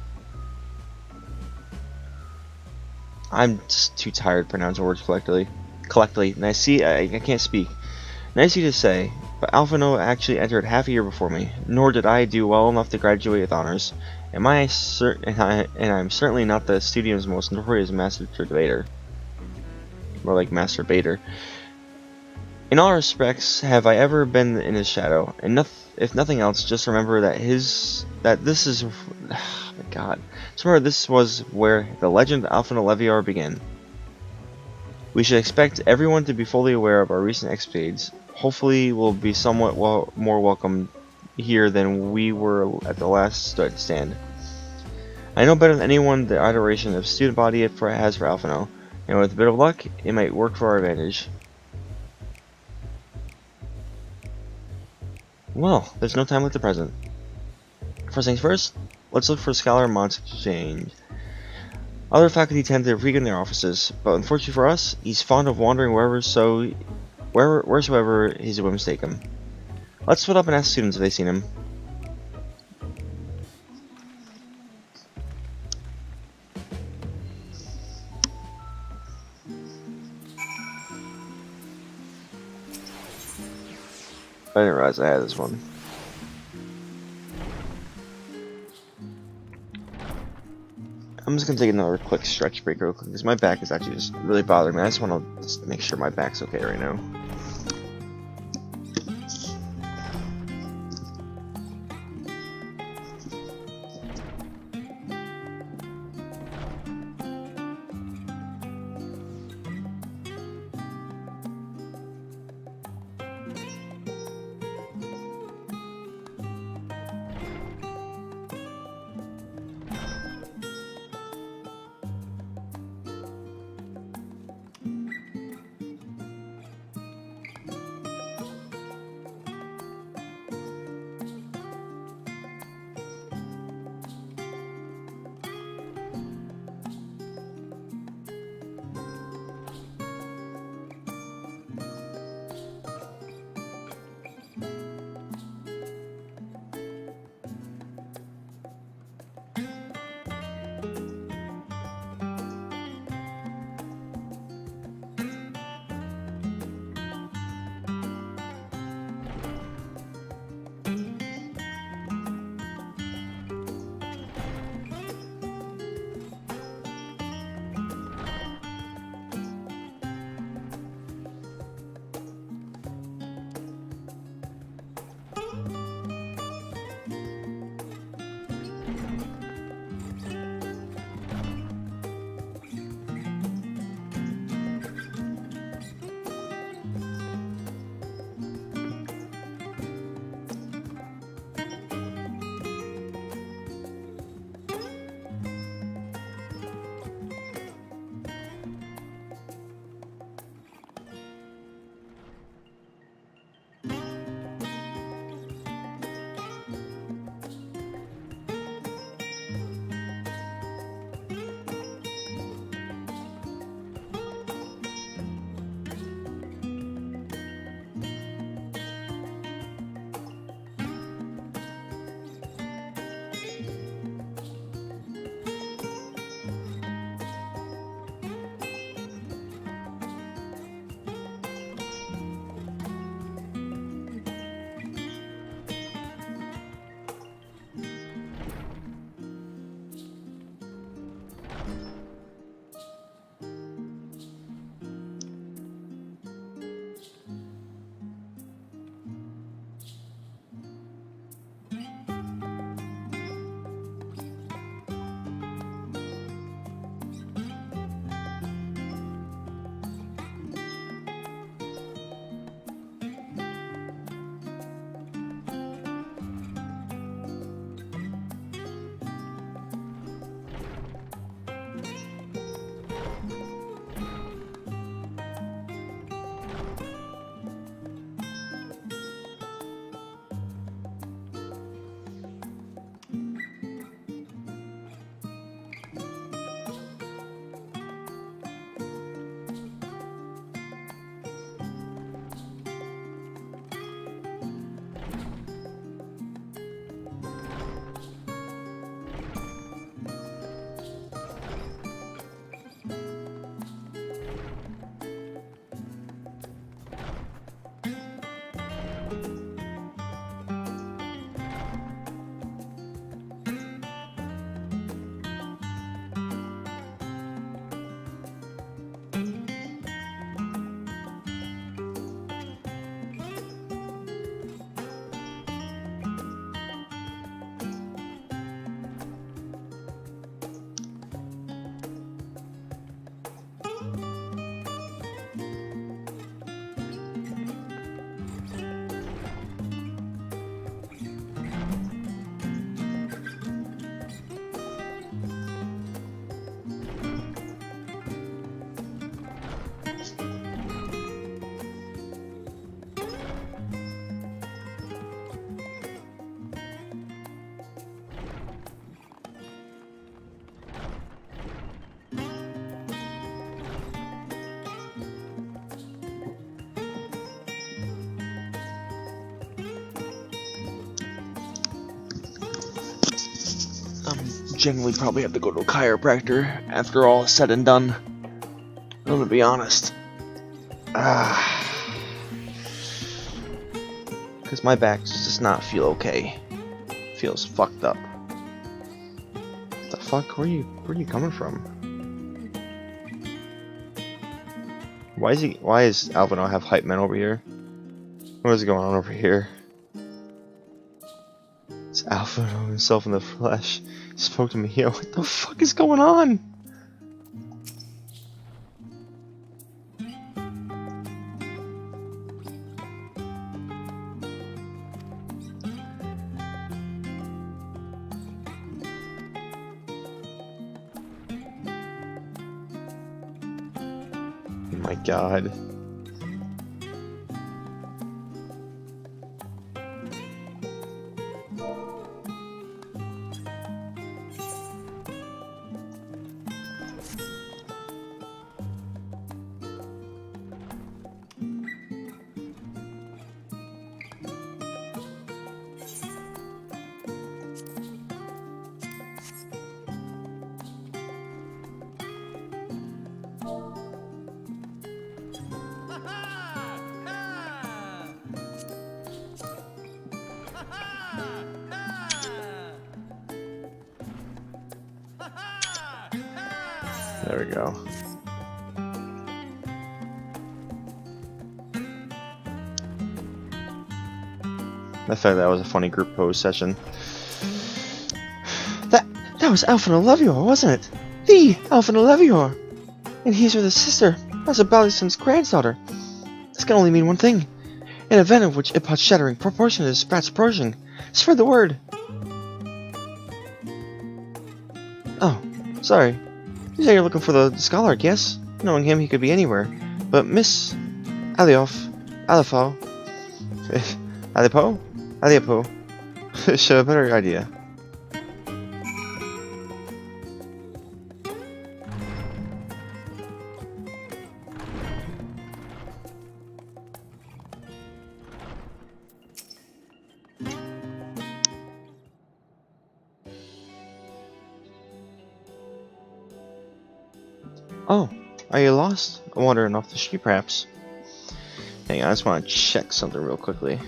I'm just too tired to pronounce words correctly. I can't speak. Nice of you to say, but Alphino actually entered half a year before me, nor did I do well enough to graduate with honors. And I'm certainly not the studio's most notorious master debater. More like masturbator. In all respects, have I ever been in his shadow, and if nothing else, just remember that this is, oh my God, just remember this was where the legend of Alphino Leviar began. We should expect everyone to be fully aware of our recent escapades. Hopefully, we'll be somewhat more welcome here than we were at the last stand. I know better than anyone the adoration of student body it has for Alphino, and with a bit of luck, it might work for our advantage. Well, there's no time like the present. First things first, let's look for Scholar Mont's exchange. Other faculty tend to frequent their offices, but unfortunately for us, he's fond of wandering wheresoever his whims take him. Let's split up and ask students if they've seen him. I didn't realize I had this one. I'm just gonna take another quick stretch break real quick because my back is actually just really bothering me. I just want to make sure my back's okay right now. Generally probably have to go to a chiropractor after all is said and done. I'm gonna be honest. Because my back does not feel okay. It feels fucked up. What the fuck? Where are you coming from? Why is Alvino have hype man over here? What is going on over here? It's Alvino himself in the flesh. He spoke to me. Yo, what the fuck is going on? Oh my god. There we go. I thought that was a funny group pose session. That was Alphina Levior, wasn't it? The Alphina Levior! And he's with his sister, Master Balison's granddaughter. This can only mean one thing. An event of which epoch-shattering proportion is Sprat's approaching. Spread the word! Oh, sorry. You say you're looking for the scholar, yes? Knowing him, he could be anywhere. But Miss Alipo should have a better idea. Oh, are you lost? Wandering off the street, perhaps? Hang on, I just want to check something real quickly.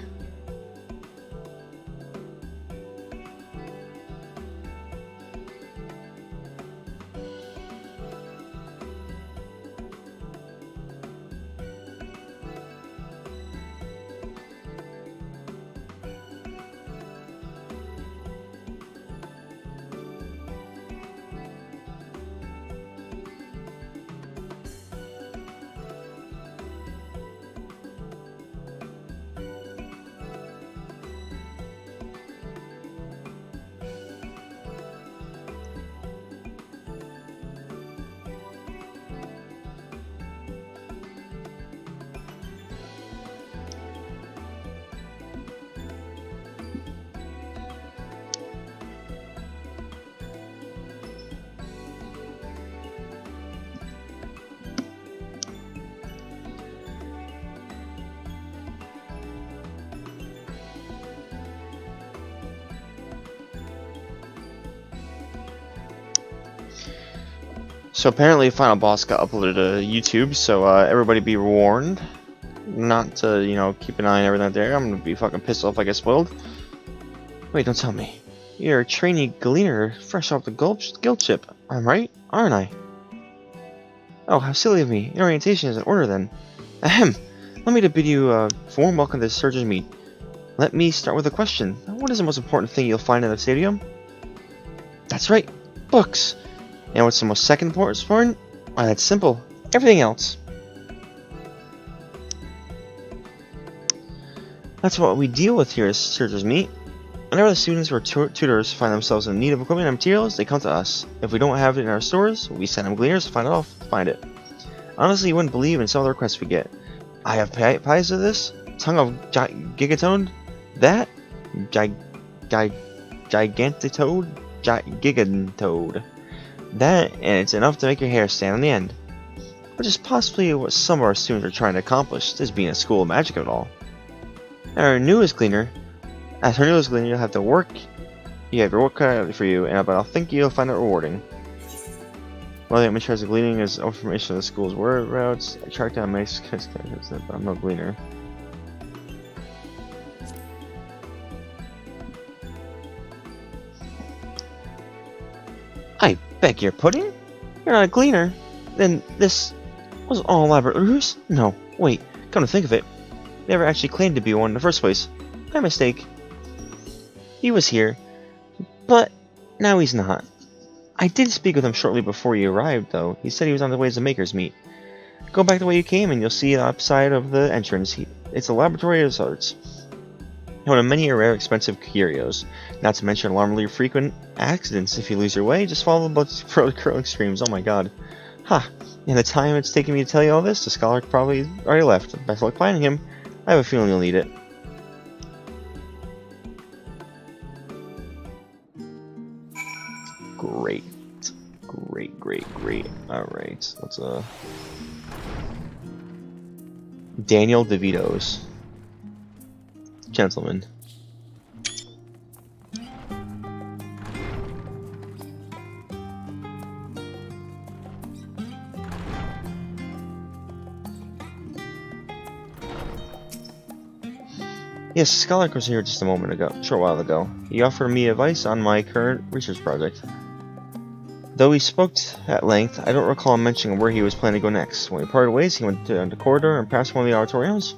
So apparently final boss got uploaded to YouTube, so everybody be warned. not to, you know, keep an eye on everything out there. I'm gonna be fucking pissed off if I get spoiled. Wait, don't tell me. You're a trainee gleaner fresh off the guild ship. I'm right, aren't I? Oh, how silly of me. Orientation is in order then. Ahem. Let me to bid you a warm welcome to Surge's Meet. Let me start with a question. What is the most important thing you'll find in the stadium? That's right, books. And what's the most second important? Why, that's simple. Everything else. That's what we deal with here at Surge's Meet. Whenever the students or tutors find themselves in need of equipment and materials, they come to us. If we don't have it in our stores, we send them gleaners to find it. Honestly, you wouldn't believe in some of the requests we get. I have pies of this, tongue of gigatone, that, gigantitoad, gigantode, that, and it's enough to make your hair stand on the end. Which is possibly what some of our students are trying to accomplish, this being a school of magic at all. Our newest gleaner, as her newest gleaner, you'll have to work. You have your work cut out for you, but I'll think you'll find it rewarding. Well, the materials of gleaning is information of the school's word routes. I track down makes but I'm no gleaner. I beg your pudding? You're not a gleaner? Then this was all elaborate ruse? No, wait, come to think of it, never actually claimed to be one in the first place. My mistake. He was here, but now he's not. I did speak with him shortly before you arrived, though. He said he was on the way to the Maker's Meet. Go back the way you came and you'll see the upside of the entrance. It's a laboratory of sorts. One of many rare expensive curios, not to mention alarmingly frequent accidents. If you lose your way, just follow the blood curling streams. Oh my god. Ha! In the time it's taken me to tell you all this, the scholar probably already left. Best luck finding him. I have a feeling you'll need it. Great. Great. Alright, let's Daniel DeVito's. Gentleman. Yes, Scholar was here just a short while ago. He offered me advice on my current research project. Though he spoke at length, I don't recall mentioning where he was planning to go next. When we parted ways, he went down the corridor and past one of the auditoriums.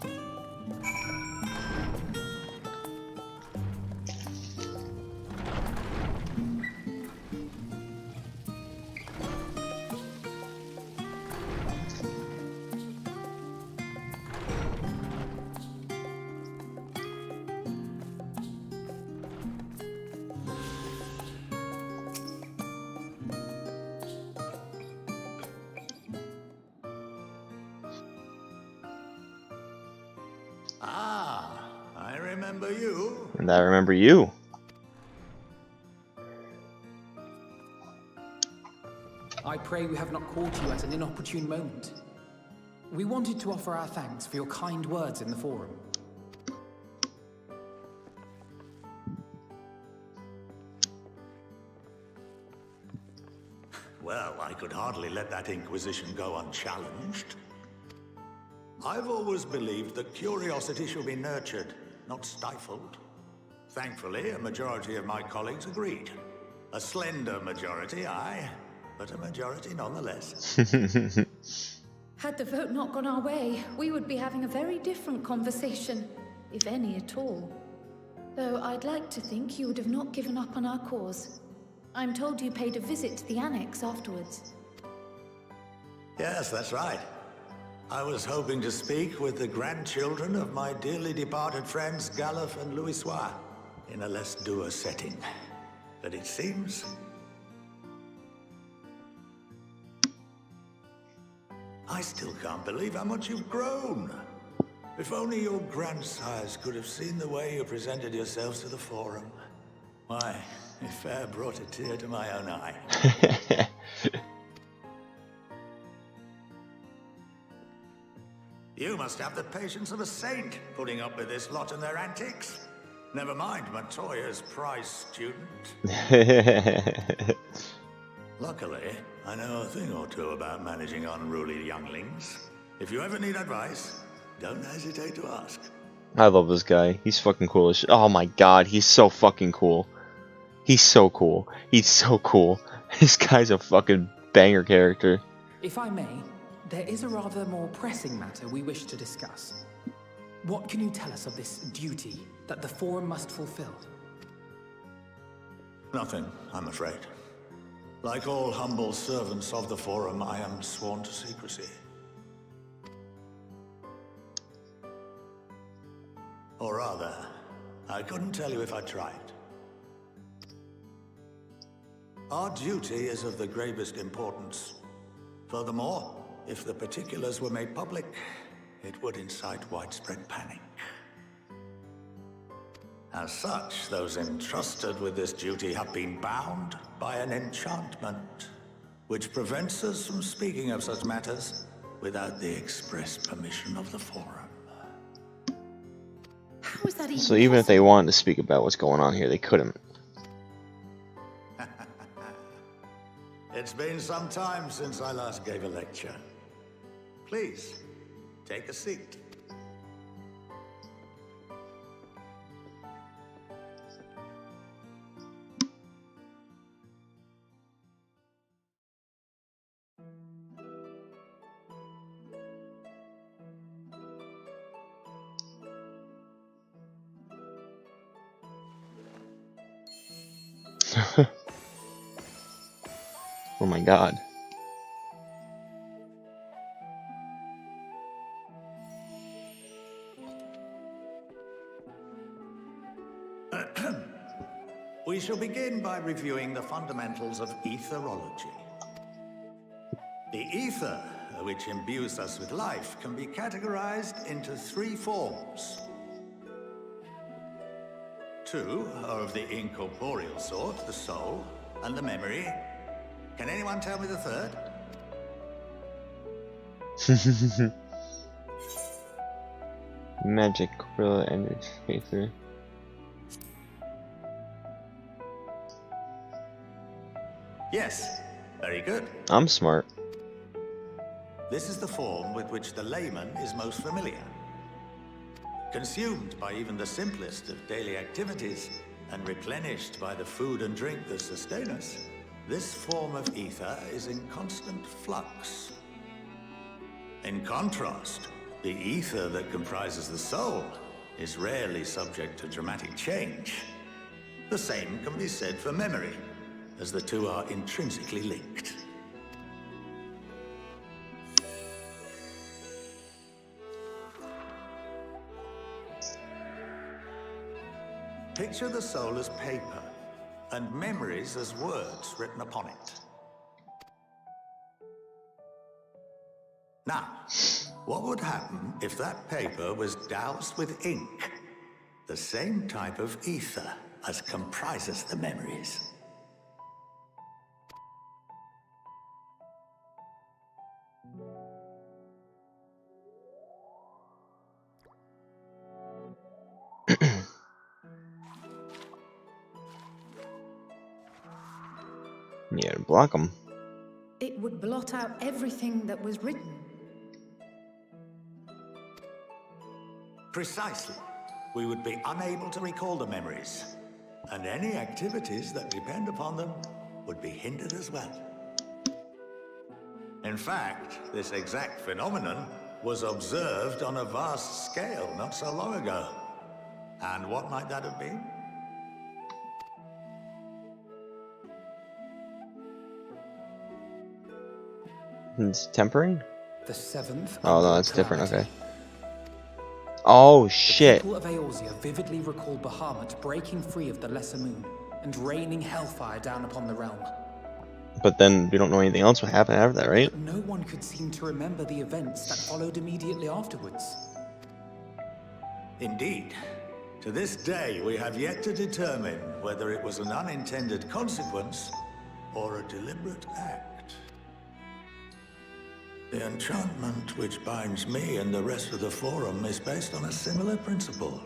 I remember you. And I remember you. I pray we have not caught you at an inopportune moment. We wanted to offer our thanks for your kind words in the forum. Well, I could hardly let that inquisition go unchallenged. I've always believed that curiosity should be nurtured, not stifled. Thankfully, a majority of my colleagues agreed. A slender majority, aye, but a majority nonetheless. Had the vote not gone our way, we would be having a very different conversation, if any at all. Though I'd like to think you would have not given up on our cause. I'm told you paid a visit to the annex afterwards. Yes, that's right. I was hoping to speak with the grandchildren of my dearly departed friends Galuf and Louisoix in a less dour setting. But it seems... I still can't believe how much you've grown. If only your grandsires could have seen the way you presented yourselves to the forum. Why, it fair brought a tear to my own eye. You must have the patience of a saint, putting up with this lot and their antics. Never mind Montoya's prize student. Luckily, I know a thing or two about managing unruly younglings. If you ever need advice, Don't hesitate to ask. I love this guy. He's fucking cool as shit. Oh my god, he's so fucking cool. He's so cool. He's so cool. This guy's a fucking banger character. If I may, there is a rather more pressing matter we wish to discuss. What can you tell us of this duty that the Forum must fulfill? Nothing, I'm afraid. Like all humble servants of the Forum, I am sworn to secrecy. Or rather, I couldn't tell you if I tried. Our duty is of the gravest importance. Furthermore, if the particulars were made public, it would incite widespread panic. As such, those entrusted with this duty have been bound by an enchantment, which prevents us from speaking of such matters without the express permission of the Forum. How is that even So even if they wanted to speak about what's going on here, they couldn't. It's been some time since I last gave a lecture. Please, take a seat. Oh my god. We shall begin by reviewing the fundamentals of etherology. The ether, which imbues us with life, can be categorized into three forms. Two are of the incorporeal sort, the soul and the memory. Can anyone tell me the third? Magic, gorilla, energy, ether. Yes, very good. I'm smart. This is the form with which the layman is most familiar. Consumed by even the simplest of daily activities, and replenished by the food and drink that sustain us, this form of ether is in constant flux. In contrast, the ether that comprises the soul is rarely subject to dramatic change. The same can be said for memory, as the two are intrinsically linked. Picture the soul as paper, and memories as words written upon it. Now, what would happen if that paper was doused with ink? The same type of ether as comprises the memories. Yeah, block them. It would blot out everything that was written. Precisely. We would be unable to recall the memories, and any activities that depend upon them would be hindered as well. In fact, this exact phenomenon was observed on a vast scale not so long ago. And what might that have been? It's tempering? The seventh. Oh no, that's different, okay. Oh shit. The people of Eorzea vividly recall Bahamut breaking free of the Lesser Moon and raining hellfire down upon the realm. But then we don't know anything else what happened after that, right? No one could seem to remember the events that followed immediately afterwards. Indeed. To this day, we have yet to determine whether it was an unintended consequence or a deliberate act. The enchantment which binds me and the rest of the Forum is based on a similar principle.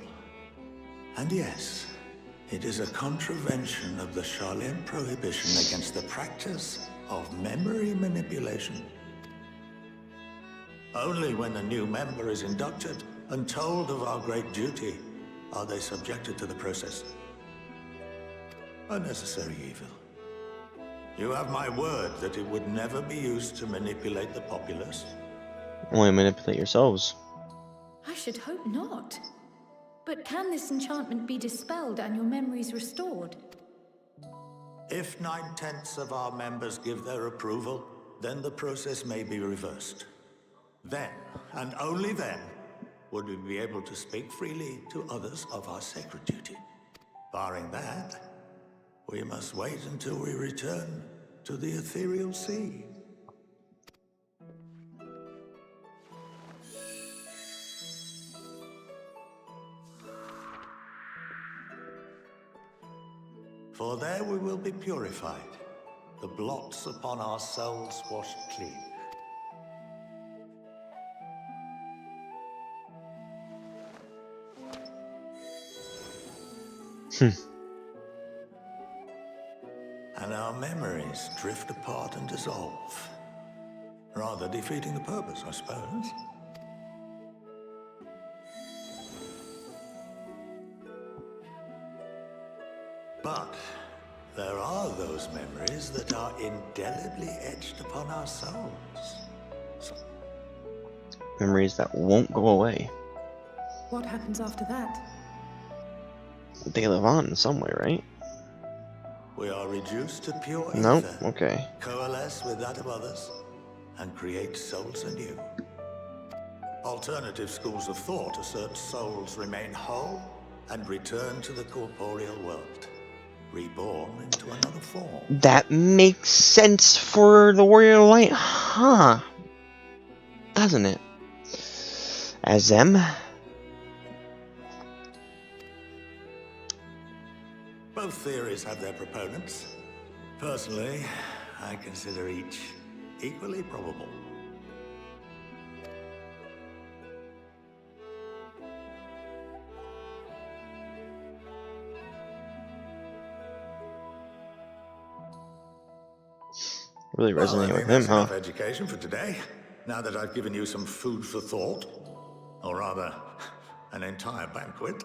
And yes, it is a contravention of the Sharlayan prohibition against the practice of memory manipulation. Only when a new member is inducted and told of our great duty are they subjected to the process. A necessary evil. You have my word that it would never be used to manipulate the populace. Only manipulate yourselves. I should hope not. But can this enchantment be dispelled and your memories restored? If 9/10 of our members give their approval, then the process may be reversed. Then, and only then, would we be able to speak freely to others of our sacred duty. Barring that, we must wait until we return to the ethereal sea. For there we will be purified, the blots upon our souls washed clean. And our memories drift apart and dissolve, rather defeating the purpose, I suppose. But there are those memories that are indelibly etched upon our souls. Memories that won't go away. What happens after that? They live on in some way, right? We are reduced to pure ether. Nope, okay. Coalesce with that of others, and create souls anew. Alternative schools of thought assert souls remain whole and return to the corporeal world, reborn into another form. That makes sense for the Warrior of Light, huh? Doesn't it? As them? Both theories have their proponents. Personally, I consider each equally probable. Really resonating with him, huh? Enough education for today. Now that I've given you some food for thought, or rather, an entire banquet.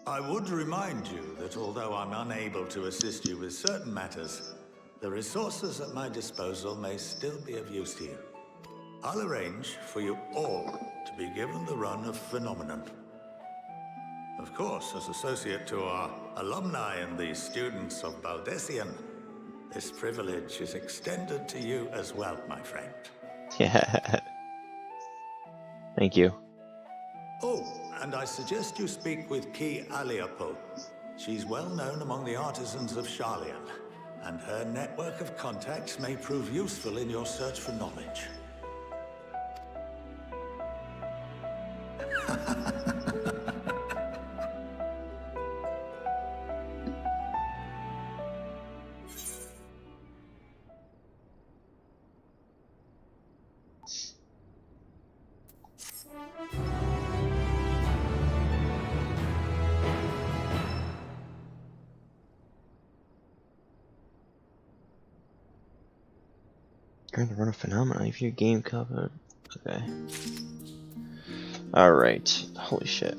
I would remind you that although I'm unable to assist you with certain matters, the resources at my disposal may still be of use to you. I'll arrange for you all to be given the run of Phenomenon. Of course, as associate to our alumni and the students of Baldessian, this privilege is extended to you as well, my friend. Yeah. Thank you. Oh, and I suggest you speak with Ki Aliapo. She's well known among the artisans of Sharlayan, and her network of contacts may prove useful in your search for knowledge. Going to run a phenomena if your game covered. Okay. Alright. Holy shit.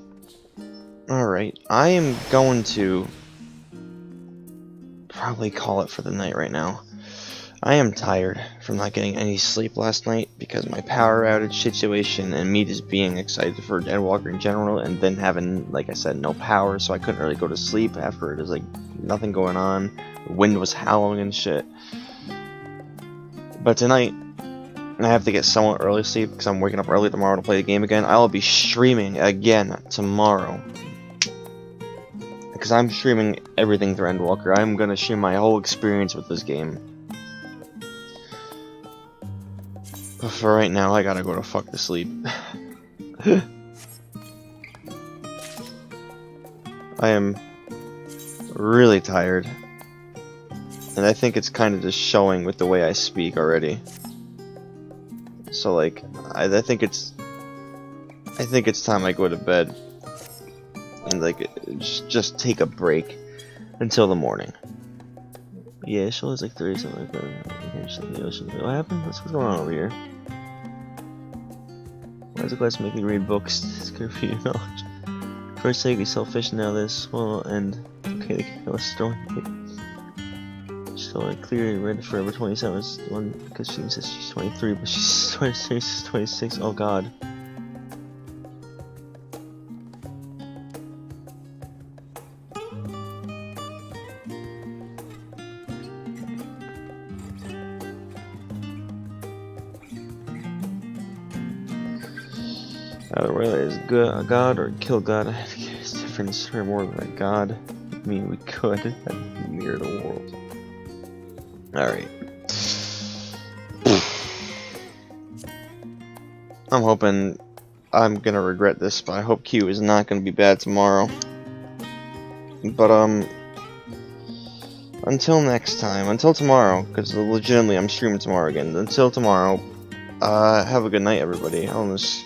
Alright. I am going to probably call it for the night right now. I am tired from not getting any sleep last night because of my power outage situation and me just being excited for Endwalker in general and then having, like I said, no power, so I couldn't really go to sleep after there's like nothing going on. The wind was howling and shit. But tonight, I have to get somewhat early sleep because I'm waking up early tomorrow to play the game again. I will be streaming again tomorrow. Because I'm streaming everything through Endwalker. I'm going to stream my whole experience with this game. But for right now, I gotta go to fuck to sleep. I am really tired. And I think it's kind of just showing with the way I speak already. So like, I think it's time I go to bed and like just take a break until the morning. Yeah, show is like 30 something like that. What happened? What's going on over here? Why is the class making me read books? It's good for your knowledge. First take, be selfish, now this will end. Okay, let's throw it. So like clear red forever 27 is the one because she says she's 23, but she's 26, she's 26. Oh god. Either way, is good a god or kill god. It's difference or more than a god. I mean, we could mirror the world. Alright. I'm hoping I'm gonna regret this, but I hope Q is not gonna be bad tomorrow. But until next time, until tomorrow, because legitimately I'm streaming tomorrow again. Until tomorrow, have a good night, everybody. I'll just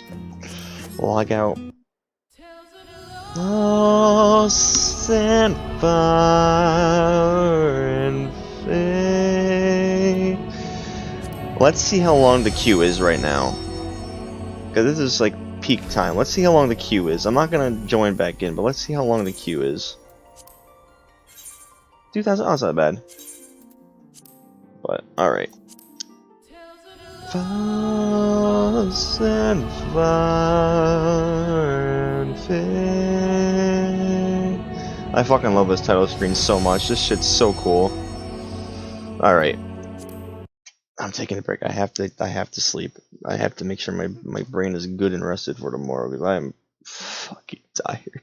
log out. Lost and fire and fade. Let's see how long the queue is right now. Because this is like peak time. Let's see how long the queue is. I'm not gonna join back in, but let's see how long the queue is. 2,000. Oh, it's not bad. But, alright. False and fire and fade. I fucking love this title screen so much. This shit's so cool. Alright. I'm taking a break. I have to sleep. I have to make sure my brain is good and rested for tomorrow because I am fucking tired.